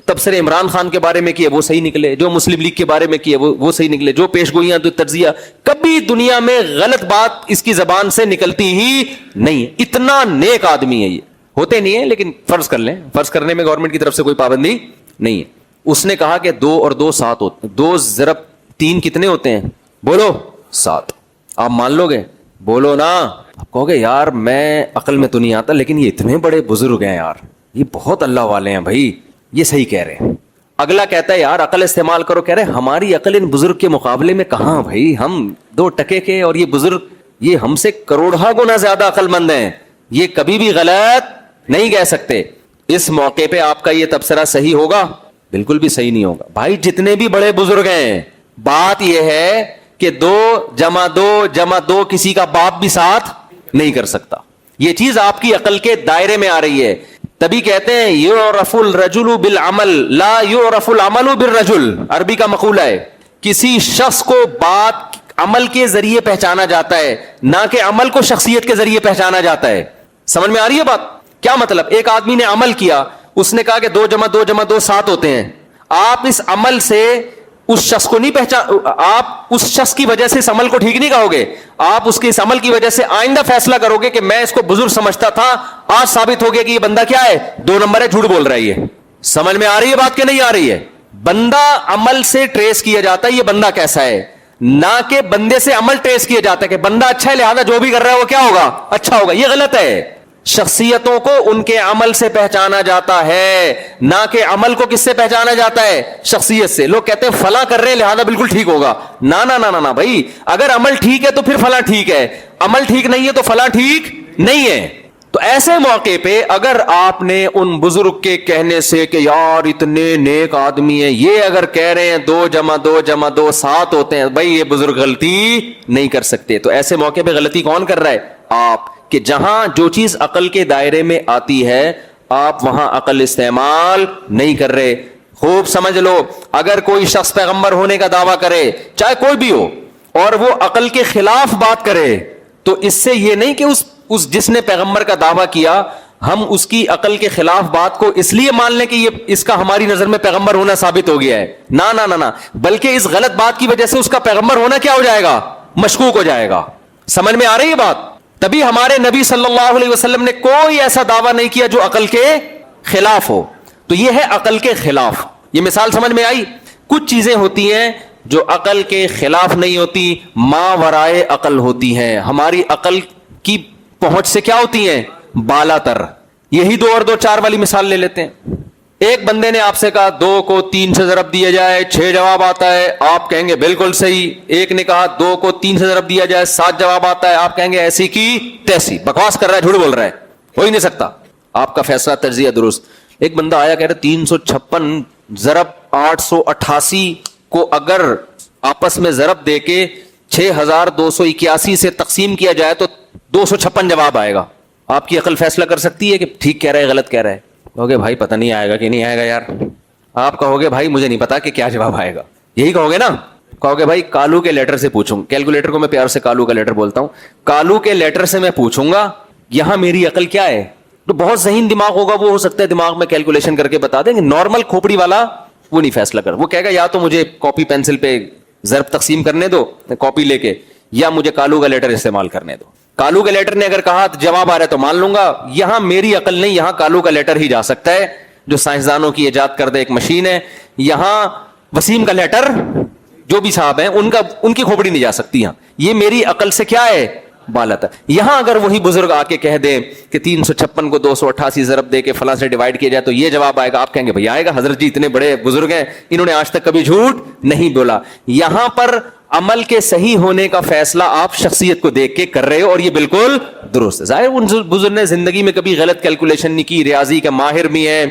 تبصرے عمران خان کے بارے میں کیے وہ صحیح نکلے, جو مسلم لیگ کے بارے میں کیے وہ صحیح نکلے, جو پیشگوئیاں تو تجزیہ, کبھی دنیا میں غلط بات اس کی زبان سے نکلتی ہی نہیں. اتنا نیک آدمی ہے یہ. ہوتے نہیں ہے لیکن فرض کر لیں, فرض کرنے میں گورنمنٹ کی طرف سے کوئی پابندی نہیں ہے. اس نے کہا کہ 2 اور 2 7 ہوتے ہیں, 2 ضرب 3 کتنے ہوتے ہیں, بولو 7. آپ مان لو گے؟ بولو نا. آپ کہو گے یار میں عقل میں تو نہیں آتا, لیکن یہ اتنے بڑے بزرگ ہیں یار, یہ بہت اللہ والے ہیں بھائی, یہ صحیح کہہ رہے ہیں. اگلا کہتا ہے یار عقل استعمال کرو, کہہ رہے ہماری عقل ان بزرگ کے مقابلے میں کہاں بھائی, ہم 2 ٹکے کے, اور یہ بزرگ یہ ہم سے کروڑہ گنا زیادہ عقل مند ہیں, یہ کبھی بھی غلط نہیں کہہ سکتے. اس موقع پہ آپ کا یہ تبصرہ صحیح ہوگا؟ بالکل بھی صحیح نہیں ہوگا بھائی. جتنے بھی بڑے بزرگ ہیں, بات یہ ہے کہ 2 جمع 2 جمع 2 کسی کا باپ بھی ساتھ نہیں کر سکتا. یہ چیز آپ کی عقل کے دائرے میں آ رہی ہے. تبھی کہتے ہیں یعرف الرجل بالعمل لا یعرف العمل بالرجل. عربی کا مقولہ ہے, کسی شخص کو بات عمل کے ذریعے پہچانا جاتا ہے, نہ کہ عمل کو شخصیت کے ذریعے پہچانا جاتا ہے. سمجھ میں آ رہی ہے بات؟ کیا مطلب, ایک آدمی نے عمل کیا, اس نے کہا کہ 2 جمع 2 جمع 2 7 ہوتے ہیں. آپ اس عمل سے اس شخص کو نہیں پہچان, آپ اس شخص کی وجہ سے اس عمل کو ٹھیک نہیں کہو گے, آپ اس کے اس عمل کی وجہ سے آئندہ فیصلہ کرو گے کہ میں اس کو بزرگ سمجھتا تھا, آج ثابت ہو گیا کہ یہ بندہ کیا ہے, 2 نمبر ہے, جھوٹ بول رہا ہے. یہ سمجھ میں آ رہی ہے بات کہ نہیں آ رہی ہے؟ بندہ عمل سے ٹریس کیا جاتا ہے یہ بندہ کیسا ہے, نہ کہ بندے سے عمل ٹریس کیا جاتا ہے کہ بندہ اچھا ہے لہذا جو بھی کر رہا ہے وہ کیا ہوگا, اچھا ہوگا. یہ غلط ہے. شخصیتوں کو ان کے عمل سے پہچانا جاتا ہے, نہ کہ عمل کو کس سے پہچانا جاتا ہے, شخصیت سے. لوگ کہتے ہیں فلاں کر رہے ہیں لہذا بالکل ٹھیک ہوگا. نہ نہ نہ نہ بھائی, اگر عمل ٹھیک ہے تو پھر فلاں ٹھیک ہے, عمل ٹھیک نہیں ہے تو فلاں ٹھیک نہیں ہے. تو ایسے موقع پہ اگر آپ نے ان بزرگ کے کہنے سے کہ یار اتنے نیک آدمی ہیں, یہ اگر کہہ رہے ہیں 2 جمع 2 جمع 2 7 ہوتے ہیں, بھائی یہ بزرگ غلطی نہیں کر سکتے. تو ایسے موقع پہ غلطی کون کر رہا ہے؟ آپ. کہ جہاں جو چیز عقل کے دائرے میں آتی ہے آپ وہاں عقل استعمال نہیں کر رہے. خوب سمجھ لو, اگر کوئی شخص پیغمبر ہونے کا دعویٰ کرے, چاہے کوئی بھی ہو, اور وہ عقل کے خلاف بات کرے, تو اس سے یہ نہیں کہ اس جس نے پیغمبر کا دعویٰ کیا ہم اس کی عقل کے خلاف بات کو اس لیے مان لیں کہ یہ اس کا ہماری نظر میں پیغمبر ہونا ثابت ہو گیا ہے. نہ نہ نہ, بلکہ اس غلط بات کی وجہ سے اس کا پیغمبر ہونا کیا ہو جائے گا, مشکوک ہو جائے گا. سمجھ میں آ رہی ہے بات؟ تبھی ہمارے نبی صلی اللہ علیہ وسلم نے کوئی ایسا دعویٰ نہیں کیا جو عقل کے خلاف ہو. تو یہ ہے عقل کے خلاف. یہ مثال سمجھ میں آئی؟ کچھ چیزیں ہوتی ہیں جو عقل کے خلاف نہیں ہوتی, ما ورائے عقل ہوتی ہیں, ہماری عقل کی پہنچ سے کیا ہوتی ہیں, بالا تر. یہی 2 اور 2 4 والی مثال لے لیتے ہیں. ایک بندے نے آپ سے کہا 2 کو 3 سے ضرب دیا جائے 6 جواب آتا ہے, آپ کہیں گے بالکل صحیح. ایک نے کہا 2 کو 3 سے ضرب دیا جائے 7 جواب آتا ہے, آپ کہیں گے ایسی کی تیسی, بکواس کر رہا ہے, جھوٹ بول رہا ہے, ہو ہی نہیں سکتا. آپ کا فیصلہ تجزیہ درست. ایک بندہ آیا کہہ رہا 356 ضرب 888 کو اگر آپس میں ضرب دے کے 6281 سے تقسیم کیا جائے تو 256 جواب آئے گا. آپ کی عقل فیصلہ کر سکتی ہے کہ ٹھیک کہہ رہا ہے غلط کہہ رہا ہے؟ کہوگے بھائی پتہ نہیں آئے گا کہ نہیں آئے گا یار. آپ کہوگے بھائی مجھے نہیں پتا کہ کیا جواب آئے گا, یہی کہوگے نا. کہوگے بھائی کالو کے لیٹر سے پوچھوں, کیلکولیٹر کو میں پیار سے کالو کا لیٹر بولتا ہوں, کالو کے لیٹر سے میں پوچھوں گا یہاں میری عقل کیا ہے. تو بہت ذہین دماغ ہوگا, وہ ہو سکتا ہے دماغ میں کیلکولیشن کر کے بتا دیں گے. نارمل کھوپڑی والا وہ نہیں فیصلہ کر, وہ کہے گا یا تو مجھے کاپی پینسل پہ ضرب تقسیم کرنے دو کاپی لے کے, یا مجھے کالو کا لیٹر استعمال کرنے دو. کالو کا لیٹر نے اگر کہا تو جواب آ رہا ہے تو مان لوں گا. یہاں میری عقل نہیں, یہاں کالو کا لیٹر ہی جا سکتا ہے جو سائنسدانوں کی ایجاد کردہ ایک مشین ہے. یہاں وسیم کا لیٹر جو بھی صاحب ہیں ان کی کھوپڑی نہیں جا سکتی. یہاں یہ میری عقل سے کیا ہے, بالا تھا. یہاں اگر وہی بزرگ آ کے کہہ دیں کہ 356 کو 288 ضرب دے کے فلاں سے ڈیوائڈ کیا جائے تو یہ جواب آئے گا, آپ کہیں گے بھائی آئے گا, حضرت جی اتنے بڑے بزرگ ہیں, انہوں نے آج تک کبھی جھوٹ نہیں بولا. یہاں پر عمل کے صحیح ہونے کا فیصلہ آپ شخصیت کو دیکھ کے کر رہے ہو, اور یہ بالکل درست ہے. ظاہر ان بزرگ نے زندگی میں کبھی غلط کیلکولیشن نہیں کی, ریاضی کا ماہر بھی ہیں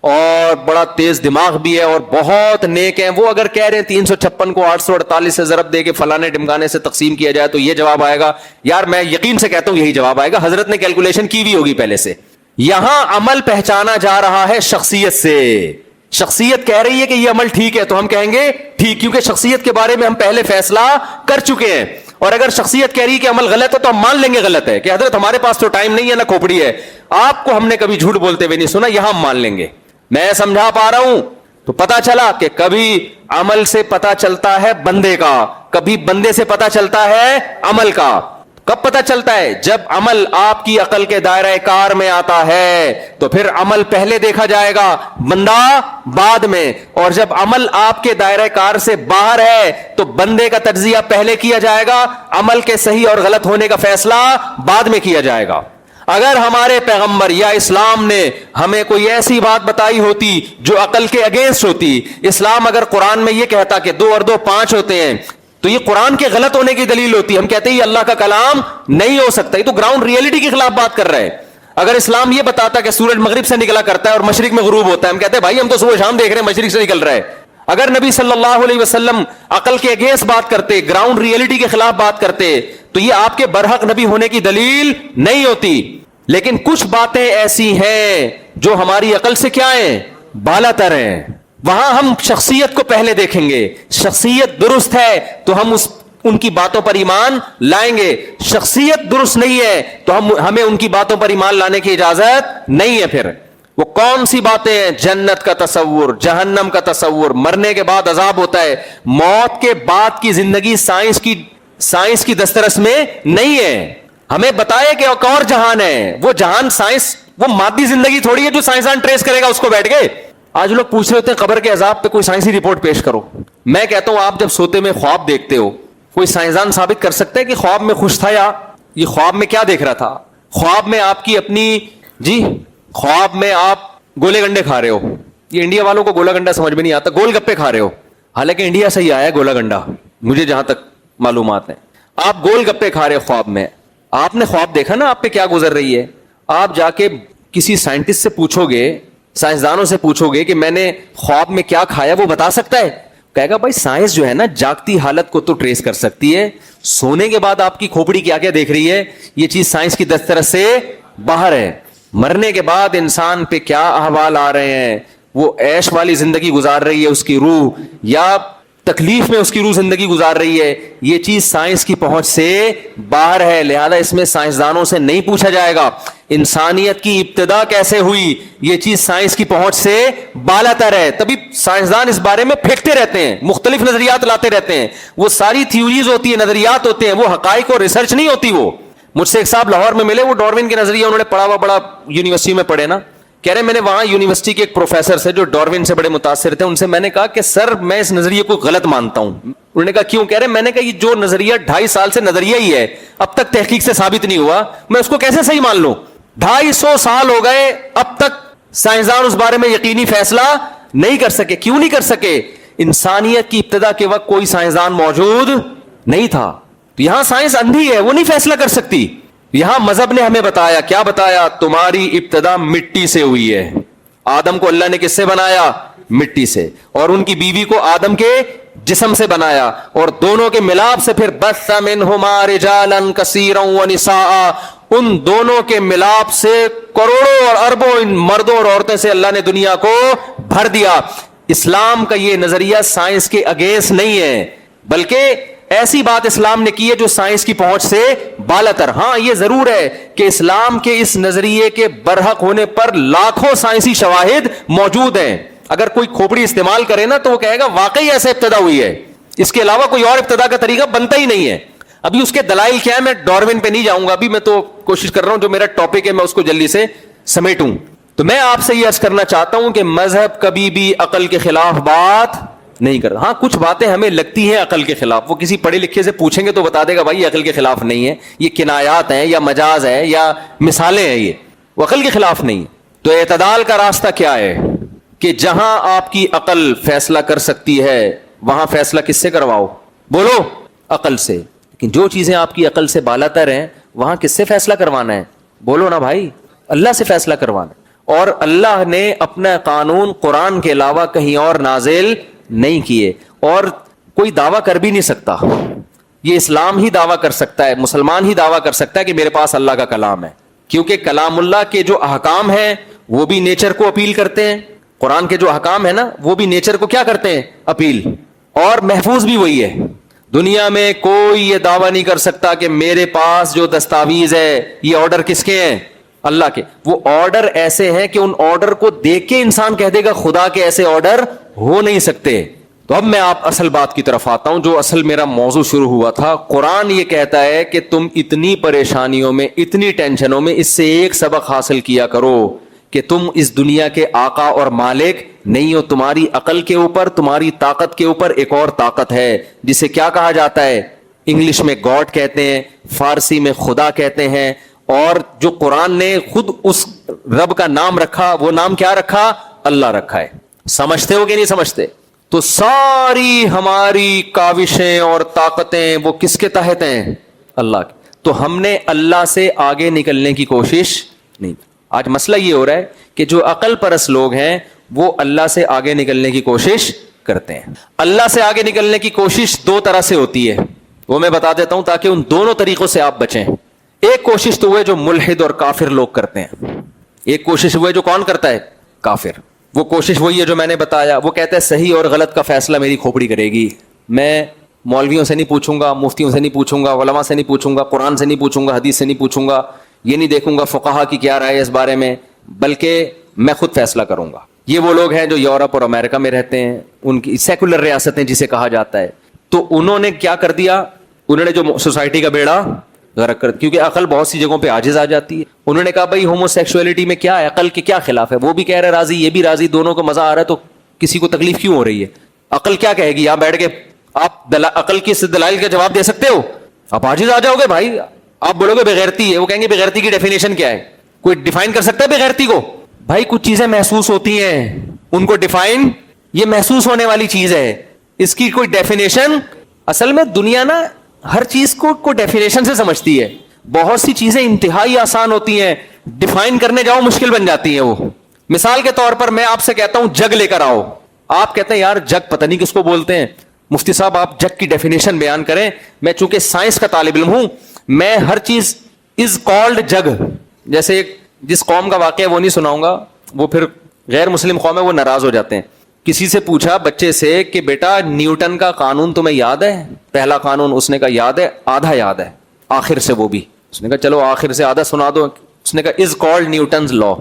اور بڑا تیز دماغ بھی ہے اور بہت نیک ہیں. وہ اگر کہہ رہے ہیں 356 کو 848 سے ضرب دے کے فلانے ڈمکانے سے تقسیم کیا جائے تو یہ جواب آئے گا, یار میں یقین سے کہتا ہوں یہی جواب آئے گا, حضرت نے کیلکولیشن کی بھی ہوگی پہلے سے. یہاں عمل پہچانا جا رہا ہے شخصیت سے. شخصیت کہہ رہی ہے کہ یہ عمل ٹھیک ہے تو ہم کہیں گے ٹھیک, کیونکہ شخصیت کے بارے میں ہم پہلے فیصلہ کر چکے ہیں. اور اگر شخصیت کہہ رہی ہے کہ عمل غلط ہے تو ہم مان لیں گے غلط ہے, کہ حضرت ہمارے پاس تو ٹائم نہیں ہے نہ کھوپڑی ہے, آپ کو ہم نے کبھی جھوٹ بولتے ہوئے نہیں سنا, یہاں ہم مان لیں گے. میں سمجھا پا رہا ہوں؟ تو پتا چلا کہ کبھی عمل سے پتا چلتا ہے بندے کا, کبھی بندے سے پتا چلتا ہے عمل کا. کب پتا چلتا ہے؟ جب عمل آپ کی عقل کے دائرہ کار میں آتا ہے تو پھر عمل پہلے دیکھا جائے گا, بندہ بعد میں. اور جب عمل آپ کے دائرہ کار سے باہر ہے تو بندے کا تجزیہ پہلے کیا جائے گا, عمل کے صحیح اور غلط ہونے کا فیصلہ بعد میں کیا جائے گا. اگر ہمارے پیغمبر یا اسلام نے ہمیں کوئی ایسی بات بتائی ہوتی جو عقل کے اگینسٹ ہوتی, اسلام اگر قرآن میں یہ کہتا کہ 2 اور 2 5 ہوتے ہیں تو یہ قرآن کے غلط ہونے کی دلیل ہوتی. ہم کہتے ہیں یہ اللہ کا کلام نہیں ہو سکتا, یہ تو گراؤنڈ ریئلٹی کے خلاف بات کر رہے ہیں. اگر اسلام یہ بتاتا کہ سورج مغرب سے نکلا کرتا ہے اور مشرق میں غروب ہوتا ہے, ہم کہتے ہیں بھائی ہم تو صبح شام دیکھ رہے ہیں مشرق سے نکل رہا ہے. اگر نبی صلی اللہ علیہ وسلم عقل کے اگینسٹ بات کرتے, گراؤنڈ ریئلٹی کے خلاف بات کرتے, تو یہ آپ کے برحق نبی ہونے کی دلیل نہیں ہوتی. لیکن کچھ باتیں ایسی ہیں جو ہماری عقل سے کیا ہیں, بالا تر ہیں. وہاں ہم شخصیت کو پہلے دیکھیں گے, شخصیت درست ہے تو ہم ان کی باتوں پر ایمان لائیں گے, شخصیت درست نہیں ہے تو ہمیں ان کی باتوں پر ایمان لانے کی اجازت نہیں ہے. پھر وہ کون سی باتیں ہیں؟ جنت کا تصور, جہنم کا تصور, مرنے کے بعد عذاب ہوتا ہے, موت کے بعد کی زندگی سائنس کی دسترس میں نہیں ہے. ہمیں بتائے کہ ایک اور جہان ہے, وہ جہان سائنس, وہ مادی زندگی تھوڑی ہے جو سائنسدان ٹریس کرے گا اس کو بیٹھ کے. آج لوگ پوچھ رہے ہوتے ہیں قبر کے عذاب پہ کوئی سائنسی رپورٹ پیش کرو. میں کہتا ہوں آپ جب سوتے میں خواب دیکھتے ہو, کوئی سائنسدان ثابت کر سکتا ہے کہ خواب میں خوش تھا یا یہ خواب میں کیا دیکھ رہا تھا؟ خواب میں آپ کی اپنی خواب میں آپ گولے گنڈے کھا رہے ہو. یہ انڈیا والوں کو گولا گنڈا سمجھ میں نہیں آتا, گول گپے کھا رہے ہو, حالانکہ انڈیا سے ہی آیا ہے گولا گنڈا, مجھے جہاں تک معلومات ہیں. آپ گول گپے کھا رہے ہو خواب میں, آپ نے خواب دیکھا نا آپ پہ کیا گزر رہی ہے. آپ جا کے کسی سائنٹسٹ سے پوچھو گے, سائنسدانوں سے پوچھو گے کہ میں نے خواب میں کیا کھایا, وہ بتا سکتا ہے؟ کہے گا بھائی سائنس جو ہے نا جاگتی حالت کو تو ٹریس کر سکتی ہے, سونے کے بعد آپ کی کھوپڑی کیا کیا دیکھ رہی ہے یہ چیز سائنس کی دسترس سے باہر ہے. مرنے کے بعد انسان پہ کیا احوال آ رہے ہیں, وہ عیش والی زندگی گزار رہی ہے اس کی روح یا تکلیف میں اس کی روح زندگی گزار رہی ہے, یہ چیز سائنس کی پہنچ سے باہر ہے. لہذا اس میں سائنسدانوں سے نہیں پوچھا جائے گا انسانیت کی ابتدا کیسے ہوئی, یہ چیز سائنس کی پہنچ سے بالاتر ہے. تبھی سائنسدان اس بارے میں پھینکتے رہتے ہیں, مختلف نظریات لاتے رہتے ہیں. وہ ساری تھیوریز ہوتی ہیں, نظریات ہوتے ہیں, وہ حقائق اور ریسرچ نہیں ہوتی. وہ مجھ سے ایک صاحب لاہور میں ملے, وہ ڈاروین کے نظریہ انہوں نے پڑھا ہوا, بڑا یونیورسٹی میں پڑھے نا, کہہ رہے میں نے وہاں یونیورسٹی کے ایک پروفیسر سے جو ڈاروین سے بڑے متاثر تھے, ان سے میں نے کہا کہ سر میں اس نظریے کو غلط مانتا ہوں. انہوں نے کہا کیوں؟ کہہ رہے میں نے کہا یہ جو نظریہ 250 سال سے نظریہ ہی ہے, اب تک تحقیق سے ثابت نہیں ہوا, میں اس کو کیسے صحیح مان لوں؟ 250 سال ہو گئے, اب تک سائنسدان اس بارے میں یقینی فیصلہ نہیں کر سکے. کیوں نہیں کر سکے؟ انسانیت کی ابتدا کے وقت کوئی سائنسدان موجود نہیں تھا. تو یہاں سائنس اندھی ہے, وہ نہیں فیصلہ کر سکتی. یہاں مذہب نے ہمیں بتایا, کیا بتایا؟ تمہاری ابتدا مٹی سے ہوئی ہے. آدم کو اللہ نے کس سے بنایا؟ مٹی سے. اور ان کی بیوی کو آدم کے جسم سے بنایا, اور دونوں کے ملاپ سے پھر بث منہما رجالا کثیرا ونساء, ان دونوں کے ملاپ سے کروڑوں اور اربوں ان مردوں اور عورتوں سے اللہ نے دنیا کو بھر دیا. اسلام کا یہ نظریہ سائنس کے اگینسٹ نہیں ہے, بلکہ ایسی بات اسلام نے کی ہے جو سائنس کی پہنچ سے بالاتر. ہاں یہ ضرور ہے کہ اسلام کے اس نظریے کے برحق ہونے پر لاکھوں سائنسی شواہد موجود ہیں. اگر کوئی کھوپڑی استعمال کرے نا تو وہ کہے گا واقعی ایسے ابتدا ہوئی ہے, اس کے علاوہ کوئی اور ابتدا کا طریقہ بنتا ہی نہیں ہے. ابھی اس کے دلائل کیا ہے, میں ڈاروین پہ نہیں جاؤں گا, ابھی میں تو کوشش کر رہا ہوں جو میرا ٹاپک ہے میں اس کو جلدی سے سمیٹوں. تو میں آپ سے یہ عرض کرنا چاہتا ہوں کہ مذہب کبھی بھی عقل کے خلاف بات نہیں کرتا. ہاں کچھ باتیں ہمیں لگتی ہیں عقل کے خلاف, وہ کسی پڑھے لکھے سے پوچھیں گے تو بتا دے گا بھائی یہ عقل کے خلاف نہیں ہے, یہ کنایات ہیں یا مجاز ہے یا مثالیں ہیں, یہ وہ عقل کے خلاف نہیں. تو اعتدال کا راستہ کیا ہے کہ جہاں آپ کی عقل فیصلہ کر سکتی ہے وہاں فیصلہ کس سے کرواؤ؟ بولو, عقل سے. لیکن جو چیزیں آپ کی عقل سے بالاتر ہیں وہاں کس سے فیصلہ کروانا ہے؟ بولو نا بھائی, اللہ سے فیصلہ کروانا. اور اللہ نے اپنا قانون قرآن کے علاوہ کہیں اور نازل نہیں کیے, اور کوئی دعویٰ کر بھی نہیں سکتا. یہ اسلام ہی دعویٰ کر سکتا ہے, مسلمان ہی دعویٰ کر سکتا ہے کہ میرے پاس اللہ کا کلام ہے, کیونکہ کلام اللہ کے جو احکام ہیں وہ بھی نیچر کو اپیل کرتے ہیں. قرآن کے جو احکام ہے نا وہ بھی نیچر کو کیا کرتے ہیں؟ اپیل. اور محفوظ بھی وہی ہے. دنیا میں کوئی یہ دعویٰ نہیں کر سکتا کہ میرے پاس جو دستاویز ہے یہ آرڈر کس کے ہیں؟ اللہ کے. وہ آرڈر ایسے ہیں کہ ان آرڈر کو دیکھ کے انسان کہہ دے گا خدا کے ایسے آرڈر ہو نہیں سکتے. تو اب میں آپ اصل بات کی طرف آتا ہوں جو اصل میرا موضوع شروع ہوا تھا. قرآن یہ کہتا ہے کہ تم اتنی پریشانیوں میں, اتنی ٹینشنوں میں, اس سے ایک سبق حاصل کیا کرو کہ تم اس دنیا کے آقا اور مالک نہیں ہو. تمہاری عقل کے اوپر, تمہاری طاقت کے اوپر ایک اور طاقت ہے جسے کیا کہا جاتا ہے؟ انگلش میں گاڈ کہتے ہیں, فارسی میں خدا کہتے ہیں. اور جو قرآن نے خود اس رب کا نام رکھا, وہ نام کیا رکھا؟ اللہ رکھا ہے. سمجھتے ہو کہ نہیں سمجھتے؟ تو ساری ہماری کاوشیں اور طاقتیں وہ کس کے تحت ہیں؟ اللہ کے. تو ہم نے اللہ سے آگے نکلنے کی کوشش نہیں. آج مسئلہ یہ ہو رہا ہے کہ جو عقل پرست لوگ ہیں وہ اللہ سے آگے نکلنے کی کوشش کرتے ہیں. اللہ سے آگے نکلنے کی کوشش دو طرح سے ہوتی ہے, وہ میں بتا دیتا ہوں تاکہ ان دونوں طریقوں سے آپ بچیں. ایک کوشش تو وہ ہے جو ملحد اور کافر لوگ کرتے ہیں. ایک کوشش وہ ہے جو کون کرتا ہے؟ کافر. وہ کوشش وہی ہے جو میں نے بتایا, وہ کہتا ہے صحیح اور غلط کا فیصلہ میری کھوپڑی کرے گی. میں مولویوں سے نہیں پوچھوں گا, مفتیوں سے نہیں پوچھوں گا, علماء سے نہیں پوچھوں گا, قرآن سے نہیں پوچھوں گا, حدیث سے نہیں پوچھوں گا, یہ نہیں دیکھوں گا فقہا کی کیا رائے ہے اس بارے میں, بلکہ میں خود فیصلہ کروں گا. یہ وہ لوگ ہیں جو یورپ اور امریکہ میں رہتے ہیں, ان کی سیکولر ریاستیں جسے کہا جاتا ہے. تو انہوں نے کیا کر دیا؟ انہوں نے جو سوسائٹی کا بیڑا غرق کر, کیونکہ عقل بہت سی جگہوں پہ عاجز آ جاتی ہے. انہوں نے کہا بھائی ہومو سیکسولیٹی میں کیا ہے, عقل کے کیا خلاف ہے؟ وہ بھی کہہ رہے راضی, یہ بھی راضی, دونوں کو مزہ آ رہا ہے, تو کسی کو تکلیف کیوں ہو رہی ہے؟ عقل کیا کہے گی؟ یہاں بیٹھ کے آپ عقل کی دلائل کا جواب دے سکتے ہو؟ آپ عاجز آ جاؤ گے بھائی. آپ بولو گے بغیرتی ہے, وہ کہیں گے بغیرتی کی ڈیفینیشن کیا ہے؟ کوئی ڈیفائن کر سکتا ہے بغیرتی کو؟ بھائی کچھ چیزیں محسوس ہوتی ہیں, ان کو ڈیفائن, یہ محسوس ہونے والی چیز ہے, اس کی کوئی ڈیفینیشن. اصل میں دنیا نا ہر چیز کو ڈیفینیشن سے سمجھتی ہے. بہت سی چیزیں انتہائی آسان ہوتی ہیں, ڈیفائن کرنے جاؤ مشکل بن جاتی ہیں وہ. مثال کے طور پر میں آپ سے کہتا ہوں جگ لے کر آؤ, آپ کہتے ہیں یار جگ پتہ نہیں کس کو بولتے ہیں, مفتی صاحب آپ جگ کی ڈیفینیشن بیان کریں. میں چونکہ سائنس کا طالب علم ہوں, میں ہر چیز از کالڈ جگ, جیسے ایک جس قوم کا واقعہ وہ نہیں سناؤں گا, وہ پھر غیر مسلم قوم ہے, وہ ناراض ہو جاتے ہیں. کسی سے پوچھا بچے سے کہ بیٹا نیوٹن کا قانون تمہیں یاد ہے, پہلا قانون؟ اس نے کہا یاد ہے, آدھا یاد ہے, آخر سے وہ بھی. اس نے کہا چلو آخر سے آدھا سنا دو. اس نے کہا از کالڈ نیوٹنز لا,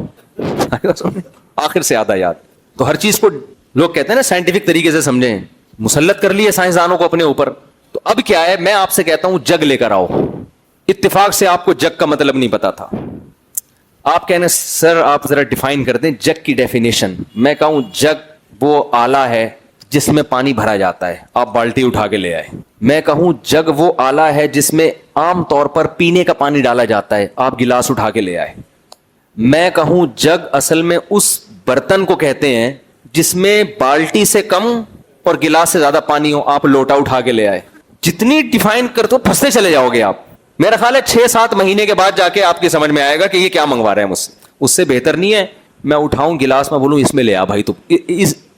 آخر سے آدھا یاد. تو ہر چیز کو لوگ کہتے ہیں نا سائنٹیفک طریقے سے سمجھیں, مسلط کر لیے سائنسدانوں کو اپنے اوپر. تو اب کیا ہے, میں آپ سے کہتا ہوں جگ لے کر آؤ. اتفاق سے آپ کو جگ کا مطلب نہیں پتا تھا. آپ کہنے سر آپ ذرا ڈیفائن کر دیں جگ کی ڈیفینیشن. میں کہوں جگ وہ آلہ ہے جس میں پانی بھرا جاتا ہے, آپ بالٹی اٹھا کے لے آئے. میں کہوں جگ وہ آلہ ہے جس میں عام طور پر پینے کا پانی ڈالا جاتا ہے, آپ گلاس اٹھا کے لے آئے. میں کہوں جگ اصل میں اس برتن کو کہتے ہیں جس میں بالٹی سے کم اور گلاس سے زیادہ پانی ہو, آپ لوٹا اٹھا کے لے آئے. جتنی ڈیفائن کرتے ہو پھنستے چلے جاؤ گے آپ. میرا خیال ہے 6-7 مہینے کے بعد جا کے آپ کی سمجھ میں آئے گا کہ یہ کیا منگوا رہے ہیں مجھ سے. اس سے بہتر نہیں ہے میں اٹھاؤں گلاس میں بولوں اس میں لے آ بھائی, تو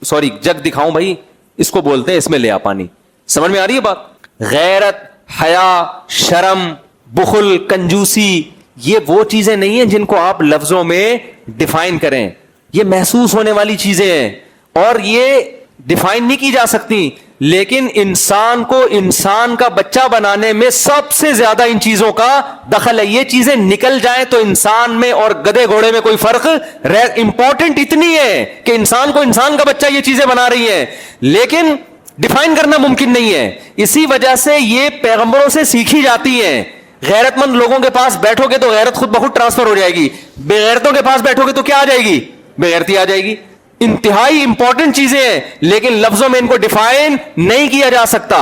سوری جگ دکھاؤں بھائی اس کو بولتے ہیں اس میں لے آ پانی. سمجھ میں آ رہی ہے بات؟ غیرت, حیا, شرم, بخل, کنجوسی, یہ وہ چیزیں نہیں ہیں جن کو آپ لفظوں میں ڈیفائن کریں. یہ محسوس ہونے والی چیزیں ہیں اور یہ ڈیفائن نہیں کی جا سکتی. لیکن انسان کو انسان کا بچہ بنانے میں سب سے زیادہ ان چیزوں کا دخل ہے. یہ چیزیں نکل جائیں تو انسان میں اور گدے گھوڑے میں کوئی فرق امپورٹنٹ اتنی ہے کہ انسان کو انسان کا بچہ یہ چیزیں بنا رہی ہے, لیکن ڈیفائن کرنا ممکن نہیں ہے. اسی وجہ سے یہ پیغمبروں سے سیکھی جاتی ہیں. غیرت مند لوگوں کے پاس بیٹھو گے تو غیرت خود بخود ٹرانسفر ہو جائے گی, بے غیرتوں کے پاس بیٹھو گے تو کیا آ جائے گی؟ بے غیرتی آ جائے گی. انتہائی امپورٹنٹ چیزیں ہیں لیکن لفظوں میں ان کو ڈیفائن نہیں کیا جا سکتا.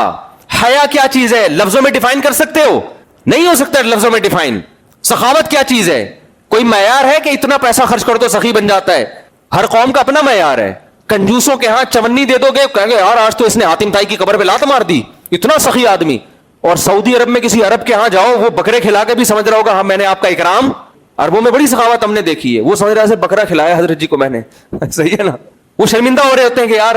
حیا کیا چیز ہے لفظوں میں ڈیفائن کر سکتے ہو؟ نہیں ہو سکتا لفظوں میں ڈیفائن. سخاوت کیا چیز ہے؟ کوئی معیار ہے کہ اتنا پیسہ خرچ کرو تو سخی بن جاتا ہے؟ ہر قوم کا اپنا معیار ہے. کنجوسوں کے ہاں چونی دے دو گے, کہیں گے یار آج تو اس نے حاتم طائی کی قبر پہ لات مار دی, اتنا سخی آدمی. اور سعودی عرب میں کسی عرب کے ہاں جاؤ, وہ بکرے کھلا کے بھی سمجھ رہا ہوگا ہاں میں نے آپ کا اکرام. عربوں میں بڑی سخاوت ہم نے دیکھی ہے, وہ سمجھ رہا ہے بکرا کھلایا حضرت جی کو میں نے, صحیح ہے نا. وہ شرمندہ ہو رہے ہوتے ہیں کہ یار,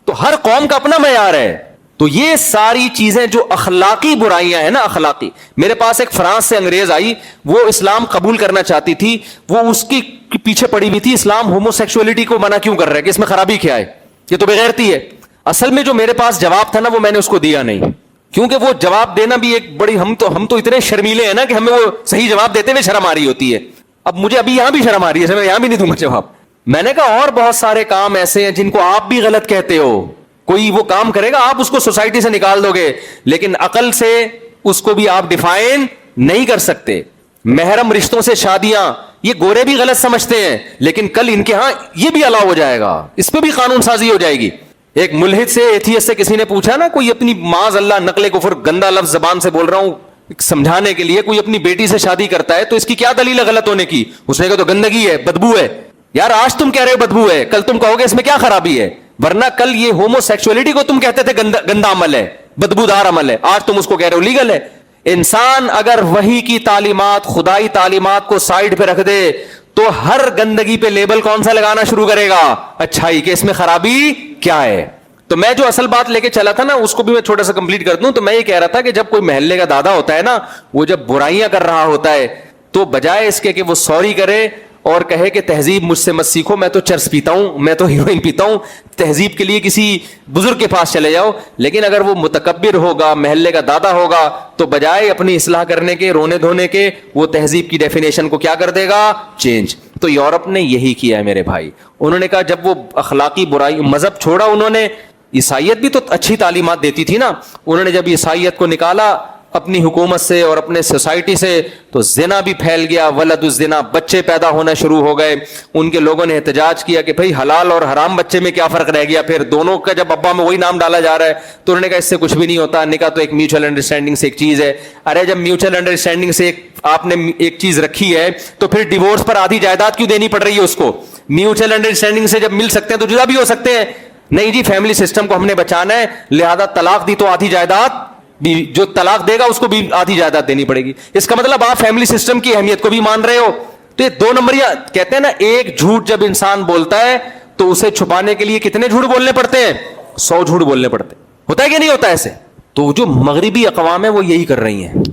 تو ہر قوم کا اپنا معیار ہے. تو یہ ساری چیزیں جو اخلاقی برائیاں ہیں نا, اخلاقی. میرے پاس ایک فرانس سے انگریز آئی, وہ اسلام قبول کرنا چاہتی تھی, وہ اس کی پیچھے پڑی ہوئی تھی اسلام ہومو سیکسولیٹی کو منع کیوں کر رہا ہے, کہ اس میں خرابی کیا ہے, یہ تو بغیرتی ہے. اصل میں جو میرے پاس جواب تھا نا وہ میں نے اس کو دیا نہیں, کیونکہ وہ جواب دینا بھی ایک بڑی, ہم تو اتنے شرمیلے ہیں نا کہ ہمیں وہ صحیح جواب دیتے ہوئے شرم آ رہی ہوتی ہے. اب مجھے ابھی یہاں بھی شرم آ رہی ہے, میں یہاں بھی نہیں دوں گا جواب. میں نے کہا اور بہت سارے کام ایسے ہیں جن کو آپ بھی غلط کہتے ہو, کوئی وہ کام کرے گا آپ اس کو سوسائٹی سے نکال دو گے, لیکن عقل سے اس کو بھی آپ ڈیفائن نہیں کر سکتے. محرم رشتوں سے شادیاں, یہ گورے بھی غلط سمجھتے ہیں لیکن کل ان کے ہاں یہ بھی الاؤ ہو جائے گا, اس پہ بھی قانون سازی ہو جائے گی. ایک ملحد سے, ایتھیسٹ سے کسی نے پوچھا نا, کوئی اپنی معاذ اللہ نقل کفر گندا لفظ زبان سے بول رہا ہوں سمجھانے کے لیے, کوئی اپنی بیٹی سے شادی کرتا ہے تو اس کی کیا دلیل ہے غلط ہونے کی؟ اس نے کہا تو گندگی ہے, بدبو ہے. یار آج تم کہہ رہے ہو بدبو ہے, کل تم کہو گے اس میں کیا خرابی ہے, ورنہ کل یہ ہومو سیکسولیٹی کو تم کہتے تھے گندا عمل ہے, بدبودار عمل ہے, آج تم اس کو کہہ رہے ہو لیگل ہے. انسان اگر وحی کی تعلیمات, خدائی تعلیمات کو سائڈ پہ رکھ دے تو ہر گندگی پہ لیبل کون سا لگانا شروع کرے گا؟ اچھائی, کہ اس میں خرابی کیا ہے. تو میں جو اصل بات لے کے چلا تھا نا اس کو بھی میں چھوٹا سا کمپلیٹ کر دوں. تو میں یہ کہہ رہا تھا کہ جب کوئی محلے کا دادا ہوتا ہے نا, وہ جب برائیاں کر رہا ہوتا ہے تو بجائے اس کے کہ وہ سوری کرے اور کہے کہ تہذیب مجھ سے مت سیکھو, میں تو چرس پیتا ہوں, میں تو ہیروئن پیتا ہوں, تہذیب کے لیے کسی بزرگ کے پاس چلے جاؤ. لیکن اگر وہ متکبر ہوگا, محلے کا دادا ہوگا, تو بجائے اپنی اصلاح کرنے کے, رونے دھونے کے, وہ تہذیب کی ڈیفینیشن کو کیا کر دے گا؟ چینج. تو یورپ نے یہی کیا ہے میرے بھائی. انہوں نے کہا جب وہ اخلاقی برائی, مذہب چھوڑا انہوں نے, عیسائیت بھی تو اچھی تعلیمات دیتی تھی نا, انہوں نے جب عیسائیت کو نکالا اپنی حکومت سے اور اپنے سوسائٹی سے تو زنا بھی پھیل گیا, ولد الزنا, بچے پیدا ہونا شروع ہو گئے. ان کے لوگوں نے احتجاج کیا کہ بھئی حلال اور حرام بچے میں کیا فرق رہ گیا, پھر دونوں کا جب ابا میں وہی نام ڈالا جا رہا ہے. تو انہوں نے کہا اس سے کچھ بھی نہیں ہوتا, نکاح تو ایک میوچل انڈرسٹینڈنگ سے ایک چیز ہے. ارے جب میوچل انڈرسٹینڈنگ سے آپ نے ایک چیز رکھی ہے تو پھر ڈیورس پر آدھی جائیداد کیوں دینی پڑ رہی ہے اس کو؟ میوچل انڈرسٹینڈنگ سے جب مل سکتے ہیں تو جدا بھی ہو سکتے ہیں. نہیں جی, فیملی سسٹم کو ہم نے بچانا ہے, لہذا طلاق دی تو آدھی جائیداد بھی, جو طلاق دے گا اس کو بھی آدھی جائیداد دینی پڑے گی. اس کا مطلب آپ فیملی سسٹم کی اہمیت کو بھی مان رہے ہو. تو یہ 2 نمبریاں کہتے ہیں نا, ایک جھوٹ جب انسان بولتا ہے تو اسے چھپانے کے لیے کتنے جھوٹ بولنے پڑتے ہیں؟ 100 جھوٹ بولنے پڑتے. ہوتا ہے کہ نہیں ہوتا ایسے؟ تو جو مغربی اقوام ہے وہ یہی کر رہی ہیں.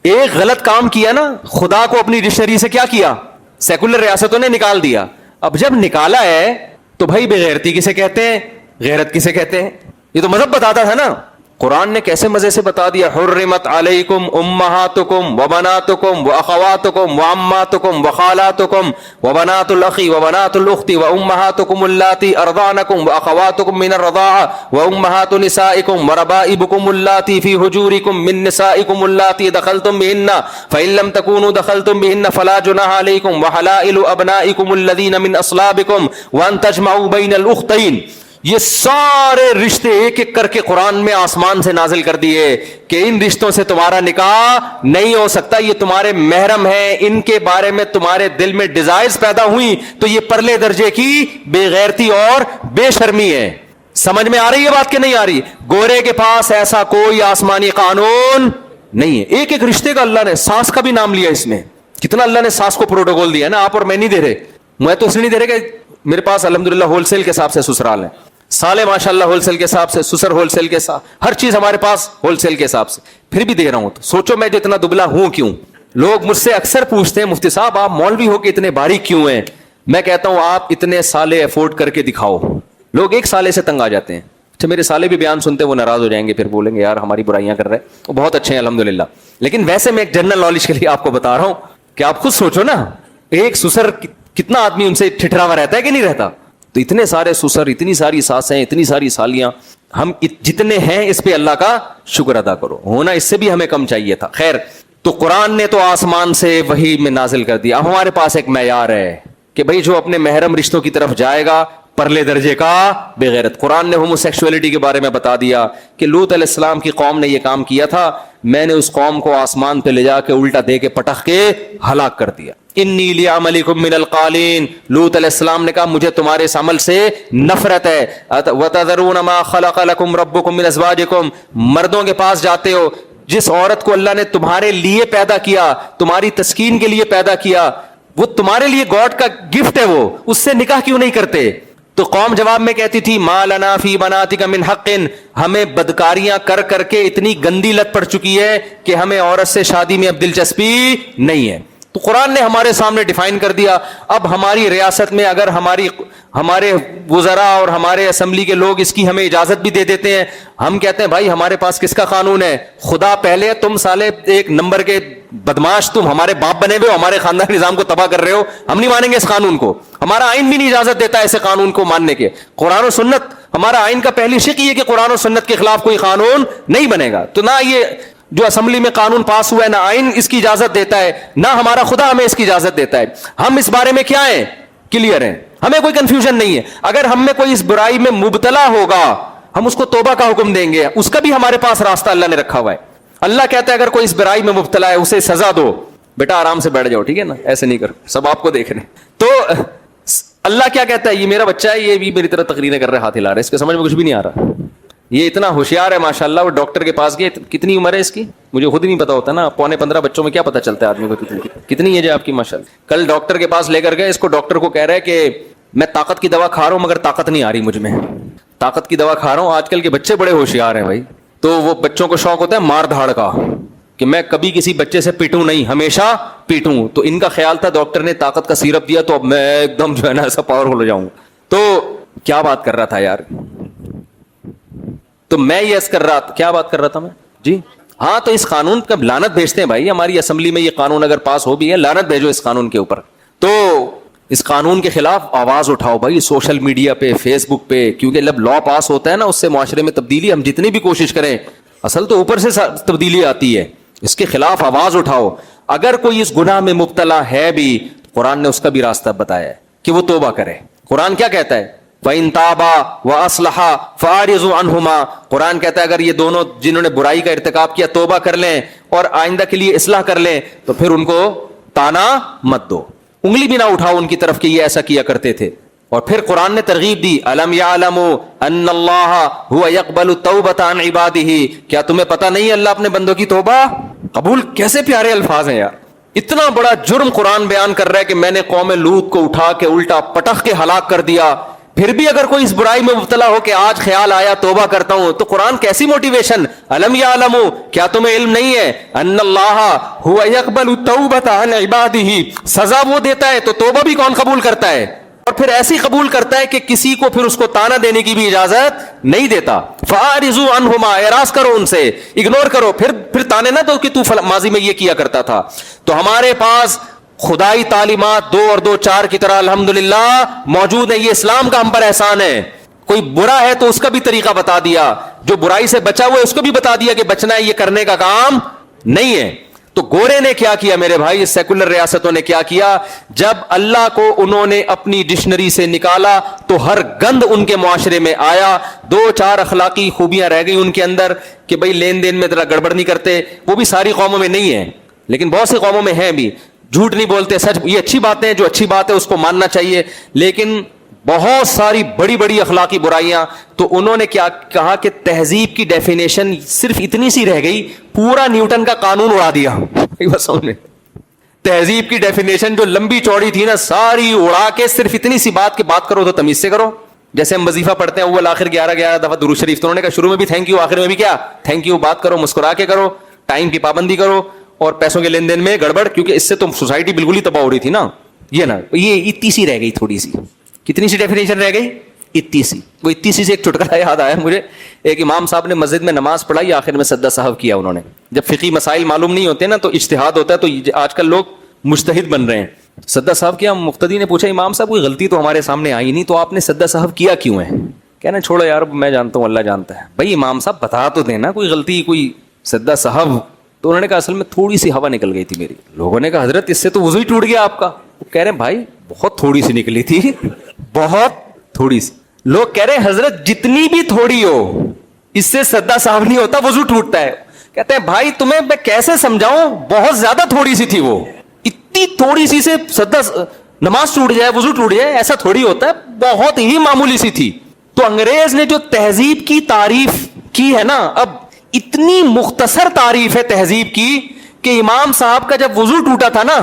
ایک غلط کام کیا نا, خدا کو اپنی ڈکشنری سے کیا کیا؟ سیکولر ریاستوں نے نکال دیا. اب جب نکالا ہے تو بھائی بے غیرتی کسے کہتے ہیں, غیرت کسے کہتے ہیں؟ یہ تو مذہب بتاتا تھا نا. قرآن نے کیسے مزے سے بتا دیا, حرمت علیکم امہاتکم وبناتکم واخواتکم وعماتکم وخالاتکم وبنات الاخ وبنات الاخت وامہاتکم اللاتی ارضعنکم واخواتکم من الرضاعہ وامہات نسائکم وربائبکم اللاتی فی حجورکم من نسائکم اللاتی دخلتم بہن فإن لم تکونوا دخلتم بہن فلا جناح علیکم وحلائل ابنائکم الذین من اصلابکم وان تجمعوا بین الاختین. یہ سارے رشتے ایک ایک کر کے قرآن میں آسمان سے نازل کر دیے کہ ان رشتوں سے تمہارا نکاح نہیں ہو سکتا, یہ تمہارے محرم ہیں, ان کے بارے میں تمہارے دل میں ڈیزائرز پیدا ہوئی تو یہ پرلے درجے کی بے غیرتی اور بے شرمی ہے. سمجھ میں آ رہی ہے بات کہ نہیں آ رہی؟ گورے کے پاس ایسا کوئی آسمانی قانون نہیں ہے. ایک ایک رشتے کا اللہ نے, ساس کا بھی نام لیا اس میں. کتنا اللہ نے ساس کو پروٹوکول دیا نا. آپ اور میں نہیں دے رہے, میں تو اس لیے نہیں دے رہے کہ میرے پاس الحمدللہ ہول سیل کے حساب سے سسرال ہے, سالے ماشاءاللہ ہول سیل کے حساب سے, سسر ہول سیل کے حساب, ہر چیز ہمارے پاس ہول سیل کے حساب سے, پھر بھی دے رہا ہوں. تو سوچو میں جو اتنا دبلا ہوں کیوں. لوگ مجھ سے اکثر پوچھتے ہیں مفتی صاحب آپ مولوی ہو کے اتنے باریک کیوں ہیں. میں کہتا ہوں آپ اتنے سالے افورڈ کر کے دکھاؤ. لوگ ایک سالے سے تنگ آ جاتے ہیں. اچھا میرے سالے بھی بیان سنتے وہ ناراض ہو جائیں گے, پھر بولیں گے یار ہماری برائیاں کر رہے ہیں. وہ بہت اچھے ہیں الحمدللہ, لیکن ویسے میں ایک جنرل نالج کے لیے آپ کو بتا رہا ہوں کہ آپ خود سوچو نا, ایک سسر کتنا آدمی ان سے ٹھٹرا ہوا رہتا ہے کہ نہیں رہتا. تو اتنے سارے سسر, اتنی ساری ساسیں, اتنی ساری سالیاں, ہم جتنے ہیں اس پہ اللہ کا شکر ادا کرو. ہونا اس سے بھی ہمیں کم چاہیے تھا. خیر, تو قرآن نے تو آسمان سے وحی میں نازل کر دیا. اب ہمارے پاس ایک معیار ہے کہ بھئی جو اپنے محرم رشتوں کی طرف جائے گا پرلے درجے کا بے غیرت. قرآن نے ہومو سیکشولیٹی کے بارے میں بتا دیا کہ لوط علیہ السلام کی قوم نے یہ کام کیا تھا, میں نے اس قوم کو آسمان پہ لے جا کے الٹا دے کے پٹخ کے ہلاک کر دیا. انی لعملکم من القالین, لوط علیہ السلام نے کہا مجھے تمہارے اس عمل سے نفرت ہے. وتذرون ما خلق لکم ربکم من ازواجکم, مردوں کے پاس جاتے ہو جس عورت کو اللہ نے تمہارے لیے پیدا کیا, تمہاری تسکین کے لیے پیدا کیا, وہ تمہارے لیے گاڈ کا گفٹ ہے, وہ اس سے نکاح کیوں نہیں کرتے؟ تو قوم جواب میں کہتی تھی ما لنا فی بناتک من حق, ہمیں بدکاریاں کر کر کے اتنی گندی لت پڑ چکی ہے کہ ہمیں عورت سے شادی میں اب دلچسپی نہیں ہے. تو قرآن نے ہمارے سامنے ڈیفائن کر دیا. اب ہماری ریاست میں اگر ہمارے وزراء اور ہمارے اسمبلی کے لوگ اس کی ہمیں اجازت بھی دے دیتے ہیں, ہم کہتے ہیں بھائی ہمارے پاس کس کا قانون ہے؟ خدا پہلے, تم سالے ایک نمبر کے بدماش, تم ہمارے باپ بنے ہوئے ہو, ہمارے خاندان نظام کو تباہ کر رہے ہو, ہم نہیں مانیں گے اس قانون کو. ہمارا آئین بھی نہیں اجازت دیتا ایسے قانون کو ماننے کے. قرآن و سنت, ہمارا آئین کا پہلی شق یہ کہ قرآن و سنت کے خلاف کوئی قانون نہیں بنے گا. تو نہ یہ جو اسمبلی میں قانون پاس ہوا ہے, نہ آئین اس کی اجازت دیتا ہے, نہ ہمارا خدا ہمیں اس کی اجازت دیتا ہے. ہم اس بارے میں کیا ہیں؟ کلیئر ہیں, ہمیں کوئی کنفیوژن نہیں ہے. اگر ہم میں کوئی اس برائی میں مبتلا ہوگا ہم اس کو توبہ کا حکم دیں گے, اس کا بھی ہمارے پاس راستہ اللہ نے رکھا ہوا ہے. اللہ کہتا ہے اگر کوئی اس برائی میں مبتلا ہے اسے سزا دو, بیٹا آرام سے بیٹھ جاؤ, ٹھیک ہے نا, ایسے نہیں کرو, سب آپ کو دیکھ رہے ہیں. تو اللہ کیا کہتا ہے, یہ میرا بچہ ہے, یہ بھی میری طرح تقریریں کر رہے, ہاتھ ہلا رہے, اس کے سمجھ میں کچھ بھی نہیں آ رہا. یہ اتنا ہوشیار ہے ماشاءاللہ. وہ ڈاکٹر کے پاس گئے, کتنی عمر ہے اس کی مجھے خود نہیں پتا ہوتا نا, 14.15 بچوں میں کیا پتا چلتا ہے آدمی کو کتنی ایج ہے آپ کی ماشاءاللہ. کل ڈاکٹر کے پاس لے کر گئے اس کو, ڈاکٹر کو کہہ رہے کہ میں طاقت کی دوا کھا رہا ہوں مگر طاقت نہیں آ رہی مجھ میں, طاقت کی دوا کھا رہا ہوں. آج کل کے بچے بڑے ہوشیار ہیں بھائی. تو وہ بچوں کو شوق ہوتا ہے مار دھاڑ کا کہ میں کبھی کسی بچے سے پیٹوں نہیں, ہمیشہ پیٹوں. تو ان کا خیال تھا ڈاکٹر نے طاقت کا سیرپ دیا تو اب میں ایک دم جو ہے نا ایسا پاورفل ہو جاؤں. تو کیا بات کر رہا تھا یار, تو میں یس کر رہا تھا, کیا بات کر رہا تھا میں جی, ہاں. تو اس قانون کا لعنت بھیجتے ہیں بھائی, ہماری اسمبلی میں یہ قانون اگر پاس ہو بھی ہے, لعنت بھیجو اس قانون کے اوپر. تو اس قانون کے خلاف آواز اٹھاؤ بھائی سوشل میڈیا پہ, فیس بک پہ, کیونکہ جب لا پاس ہوتا ہے نا اس سے معاشرے میں تبدیلی, ہم جتنی بھی کوشش کریں اصل تو اوپر سے تبدیلی آتی ہے. اس کے خلاف آواز اٹھاؤ. اگر کوئی اس گناہ میں مبتلا ہے بھی, قرآن نے اس کا بھی راستہ بتایا ہے کہ وہ توبہ کرے. قرآن کیا کہتا ہے, فَإِن تَابَا وَأَصْلَحَا فَأَعْرِضُوا عَنْهُمَا. قرآن کہتا ہے اگر یہ دونوں جنہوں نے برائی کا ارتکاب کیا توبہ کر لیں اور آئندہ کے لیے اصلاح کر لیں تو پھر ان کو تانا مت دو, انگلی بھی نہ اٹھاؤ ان کی طرف کہ یہ ایسا کیا کرتے تھے. اور پھر قرآن نے ترغیب دی, أَلَمْ يَعْلَمُوا أَنَّ اللَّهَ هُوَ يَقْبَلُ التَّوْبَةَ عَنْ عِبَادِهِ. کیا تمہیں پتہ نہیں اللہ اپنے بندوں کی توبہ قبول, کیسے پیارے الفاظ ہیں یار. اتنا بڑا جرم قرآن بیان کر رہا ہے کہ میں نے قوم لوط کو اٹھا کے الٹا پٹخ کے ہلاک کر دیا. پھر بھی اگر کوئی اس برائی میں مبتلا ہو کہ آج خیال آیا توبہ کرتا ہوں, تو قرآن کیسی موٹیویشن, الم یعلم, کیا تمہیں علم نہیں ہے, ان اللہ هو یقبل التوبۃ عن عبادہ, سزا وہ دیتا ہے تو توبہ بھی کون قبول کرتا ہے, اور پھر ایسی قبول کرتا ہے کہ کسی کو پھر اس کو تانا دینے کی بھی اجازت نہیں دیتا. فاعرضوا عنہما, اعراض کرو ان سے, اگنور کرو, پھر تانے نہ دو کہ تو ماضی میں یہ کیا کرتا تھا. تو ہمارے پاس خدائی تعلیمات 2 اور 2 4 کی طرح الحمدللہ موجود ہے. یہ اسلام کا ہم پر احسان ہے. کوئی برا ہے تو اس کا بھی طریقہ بتا دیا, جو برائی سے بچا ہوا ہے اس کو بھی بتا دیا کہ بچنا ہے, یہ کرنے کا کام نہیں ہے. تو گورے نے کیا کیا میرے بھائی, سیکولر ریاستوں نے کیا کیا, جب اللہ کو انہوں نے اپنی ڈکشنری سے نکالا تو ہر گند ان کے معاشرے میں آیا. 2 4 اخلاقی خوبیاں رہ گئی ان کے اندر کہ بھئی لین دین میں ذرا گڑبڑ نہیں کرتے, وہ بھی ساری قوموں میں نہیں ہے لیکن بہت سی قوموں میں ہیں بھی. جھوٹ نہیں بولتے, سچ, یہ اچھی باتیں ہیں, جو اچھی بات ہے اس کو ماننا چاہیے. لیکن بہت ساری بڑی بڑی اخلاقی برائیاں, تو انہوں نے کیا کہا کہ تہذیب کی ڈیفینیشن صرف اتنی سی رہ گئی, پورا نیوٹن کا قانون اڑا دیا. تہذیب کی ڈیفینیشن جو لمبی چوڑی تھی نا, ساری اڑا کے صرف اتنی سی بات کی بات کرو تو تمیز سے کرو. جیسے ہم وظیفہ پڑھتے ہیں اول آخر 11 دفعہ درود شریف, تو انہوں نے کہا شروع میں بھی تھینک یو, آخر میں بھی کیا تھینک یو, بات کرو مسکرا کے کرو, ٹائم کی پابندی کرو, اور پیسوں کے لین دین میں گڑبڑ, کیونکہ اس سے تو سوسائٹی بالکل ہی تباہ ہو رہی تھی نا. یہ نا, یہ اتنی سی رہ گئی, تھوڑی سی, کتنی سی ڈیفینیشن رہ گئی, اتنی سی. وہ اتنی سی سے ایک چٹکلا یاد آیا مجھے. ایک امام صاحب نے مسجد میں نماز پڑھائی, آخر میں سجدہ صاحب کیا انہوں نے. جب فقہی مسائل معلوم نہیں ہوتے نا تو اجتہاد ہوتا ہے, تو آج کل لوگ مجتہد بن رہے ہیں. سجدہ صاحب کیا, مقتدی نے پوچھا امام صاحب کوئی غلطی تو ہمارے سامنے آئی نہیں, تو آپ نے سجدہ صاحب کیا کیوں ہے؟ کہنا چھوڑو یار, میں جانتا ہوں, اللہ جانتا ہے. بھائی امام صاحب بتا تو دینا کوئی غلطی, کوئی سجدہ صاحب. تو انہوں نے کہا اصل میں تھوڑی سی ہوا نکل گئی تھی میری. لوگوں نے کہا حضرت اس سے تو وضو ہی ٹوٹ گیا آپ کا. وہ کہہ رہے ہیں بھائی بہت تھوڑی سی نکلی تھی, بہت تھوڑی سی. لوگ کہہ رہے ہیں حضرت جتنی بھی تھوڑی ہو اس سے سجدہ صاحب نہیں ہوتا, وضو ٹوٹتا ہے. کہتے ہیں بھائی تمہیں میں کیسے سمجھاؤں, بہت زیادہ تھوڑی سی تھی وہ. اتنی تھوڑی سی سے سجدہ نماز ٹوٹ جائے, وضو ٹوٹ جائے, ایسا تھوڑی ہوتا ہے, بہت ہی معمولی سی تھی. تو انگریز نے جو تہذیب کی تعریف کی ہے نا, اب اتنی مختصر تعریف ہے تہذیب کی کہ امام صاحب کا جب وضو ٹوٹا تھا نا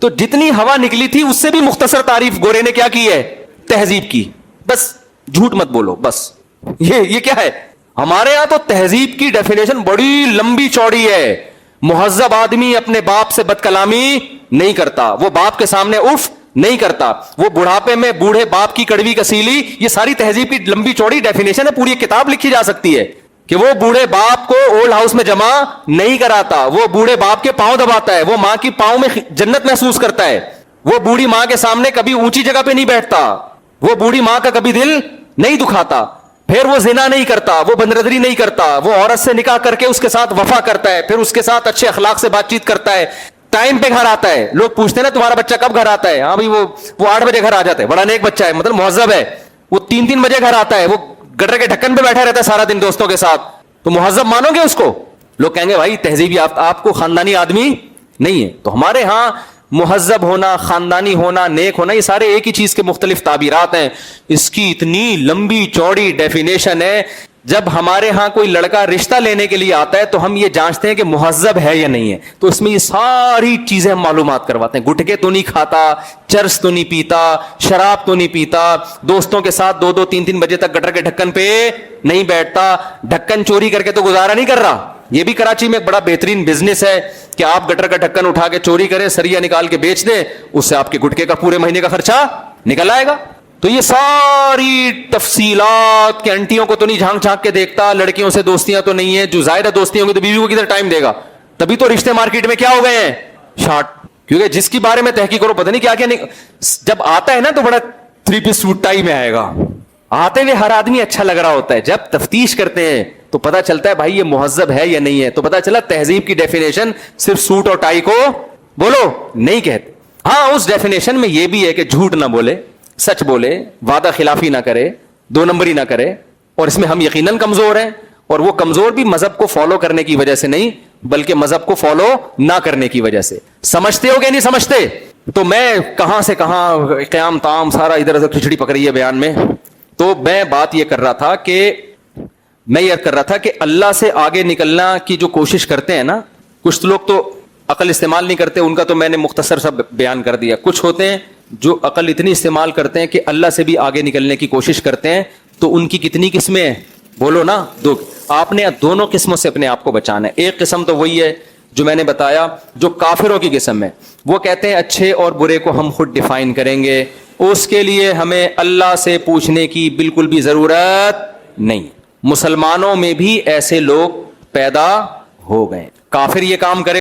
تو جتنی ہوا نکلی تھی اس سے بھی مختصر تعریف گورے نے کیا کی ہے, تہذیب کی. بس جھوٹ مت بولو, بس یہ کیا ہے. ہمارے یہاں تو تہذیب کی ڈیفینیشن بڑی لمبی چوڑی ہے. مہذب آدمی اپنے باپ سے بد کلامی نہیں کرتا, وہ باپ کے سامنے اف نہیں کرتا, وہ بڑھاپے میں بوڑھے باپ کی کڑوی کسیلی. یہ ساری تہذیب کی لمبی چوڑی ڈیفینیشن ہے, پوری کتاب لکھی جا سکتی ہے کہ وہ بوڑھے باپ کو اولڈ ہاؤس میں جمع نہیں کراتا, وہ بوڑھے باپ کے پاؤں دباتا ہے, وہ ماں کی پاؤں میں جنت محسوس کرتا ہے, وہ بوڑھی ماں کے سامنے کبھی اونچی جگہ پہ نہیں بیٹھتا, وہ بوڑھی ماں کا کبھی دل نہیں دکھاتا, پھر وہ زنا نہیں کرتا, وہ بندردری نہیں کرتا, وہ عورت سے نکاح کر کے اس کے ساتھ وفا کرتا ہے, پھر اس کے ساتھ اچھے اخلاق سے بات چیت کرتا ہے, ٹائم پہ گھر آتا ہے. لوگ پوچھتے ہیں نا تمہارا بچہ کب گھر آتا ہے, ہاں بھائی وہ 8 بجے گھر آ جاتا ہے, بڑا نیک بچہ ہے, مطلب مہذب ہے. وہ 3 بجے گھر آتا ہے, وہ گٹر کے ڈھکن پہ بیٹھا رہتا ہے سارا دن دوستوں کے ساتھ, تو مہذب مانو گے اس کو؟ لوگ کہیں گے بھائی تہذیبی آپ کو خاندانی آدمی نہیں ہے. تو ہمارے ہاں مہذب ہونا, خاندانی ہونا, نیک ہونا, یہ سارے ایک ہی چیز کے مختلف تعبیرات ہیں. اس کی اتنی لمبی چوڑی ڈیفینیشن ہے. جب ہمارے ہاں کوئی لڑکا رشتہ لینے کے لیے آتا ہے تو ہم یہ جانچتے ہیں کہ مہذب ہے یا نہیں ہے, تو اس میں یہ ساری چیزیں ہم معلومات کرواتے ہیں. گٹکے تو نہیں کھاتا, چرس تو نہیں پیتا, شراب تو نہیں پیتا, دوستوں کے ساتھ 2 3 بجے تک گٹر کے ڈھکن پہ نہیں بیٹھتا, ڈھکن چوری کر کے تو گزارا نہیں کر رہا. یہ بھی کراچی میں ایک بڑا بہترین بزنس ہے کہ آپ گٹر کا ڈھکن اٹھا کے چوری کریں, سریا نکال کے بیچ دیں, اس سے آپ کے گٹکے کا پورے مہینے کا خرچہ نکل آئے گا. تو یہ ساری تفصیلات کہ انٹیوں کو تو نہیں جھانک جھانک کے دیکھتا, لڑکیوں سے دوستیاں تو نہیں ہے, جو ظاہر دوستیاں ہوں گی تو بیوی کو کدھر ٹائم دے گا. تبھی تو رشتے مارکیٹ میں کیا ہو گئے ہیں, شارٹ. کیونکہ جس کے بارے میں تحقیق کرو پتہ نہیں کیا کیا نہیں. جب آتا ہے نا تو بڑا 3 پیس سوٹ ٹائی میں آئے گا, آتے ہوئے ہر آدمی اچھا لگ رہا ہوتا ہے. جب تفتیش کرتے ہیں تو پتا چلتا ہے بھائی یہ مہذب ہے یا نہیں ہے. تو پتا چلا تہذیب کی ڈیفینیشن صرف سوٹ اور ٹائی کو بولو نہیں کہتے. ہاں اس ڈیفینیشن میں یہ بھی ہے کہ جھوٹ نہ بولے, سچ بولے, وعدہ خلافی نہ کرے, 2 نمبری نہ کرے. اور اس میں ہم یقیناً کمزور ہیں, اور وہ کمزور بھی مذہب کو فالو کرنے کی وجہ سے نہیں بلکہ مذہب کو فالو نہ کرنے کی وجہ سے. سمجھتے ہو کہ نہیں سمجھتے؟ تو میں کہاں سے کہاں قیام تام سارا ادھر ادھر کھچڑی پکڑی ہے بیان میں. تو میں بات یہ کر رہا تھا کہ اللہ سے آگے نکلنا کی جو کوشش کرتے ہیں نا, کچھ لوگ تو عقل استعمال نہیں کرتے, ان کا تو میں نے مختصر سا بیان کر دیا. کچھ ہوتے ہیں جو عقل اتنی استعمال کرتے ہیں کہ اللہ سے بھی آگے نکلنے کی کوشش کرتے ہیں, تو ان کی کتنی قسمیں ہیں؟ بولو نا, دو. آپ نے دونوں قسموں سے اپنے آپ کو بچانا ہے. ایک قسم تو وہی ہے جو میں نے بتایا, جو کافروں کی قسم ہے. وہ کہتے ہیں اچھے اور برے کو ہم خود ڈیفائن کریں گے, اس کے لیے ہمیں اللہ سے پوچھنے کی بالکل بھی ضرورت نہیں. مسلمانوں میں بھی ایسے لوگ پیدا ہو گئے. کافر یہ کام کرے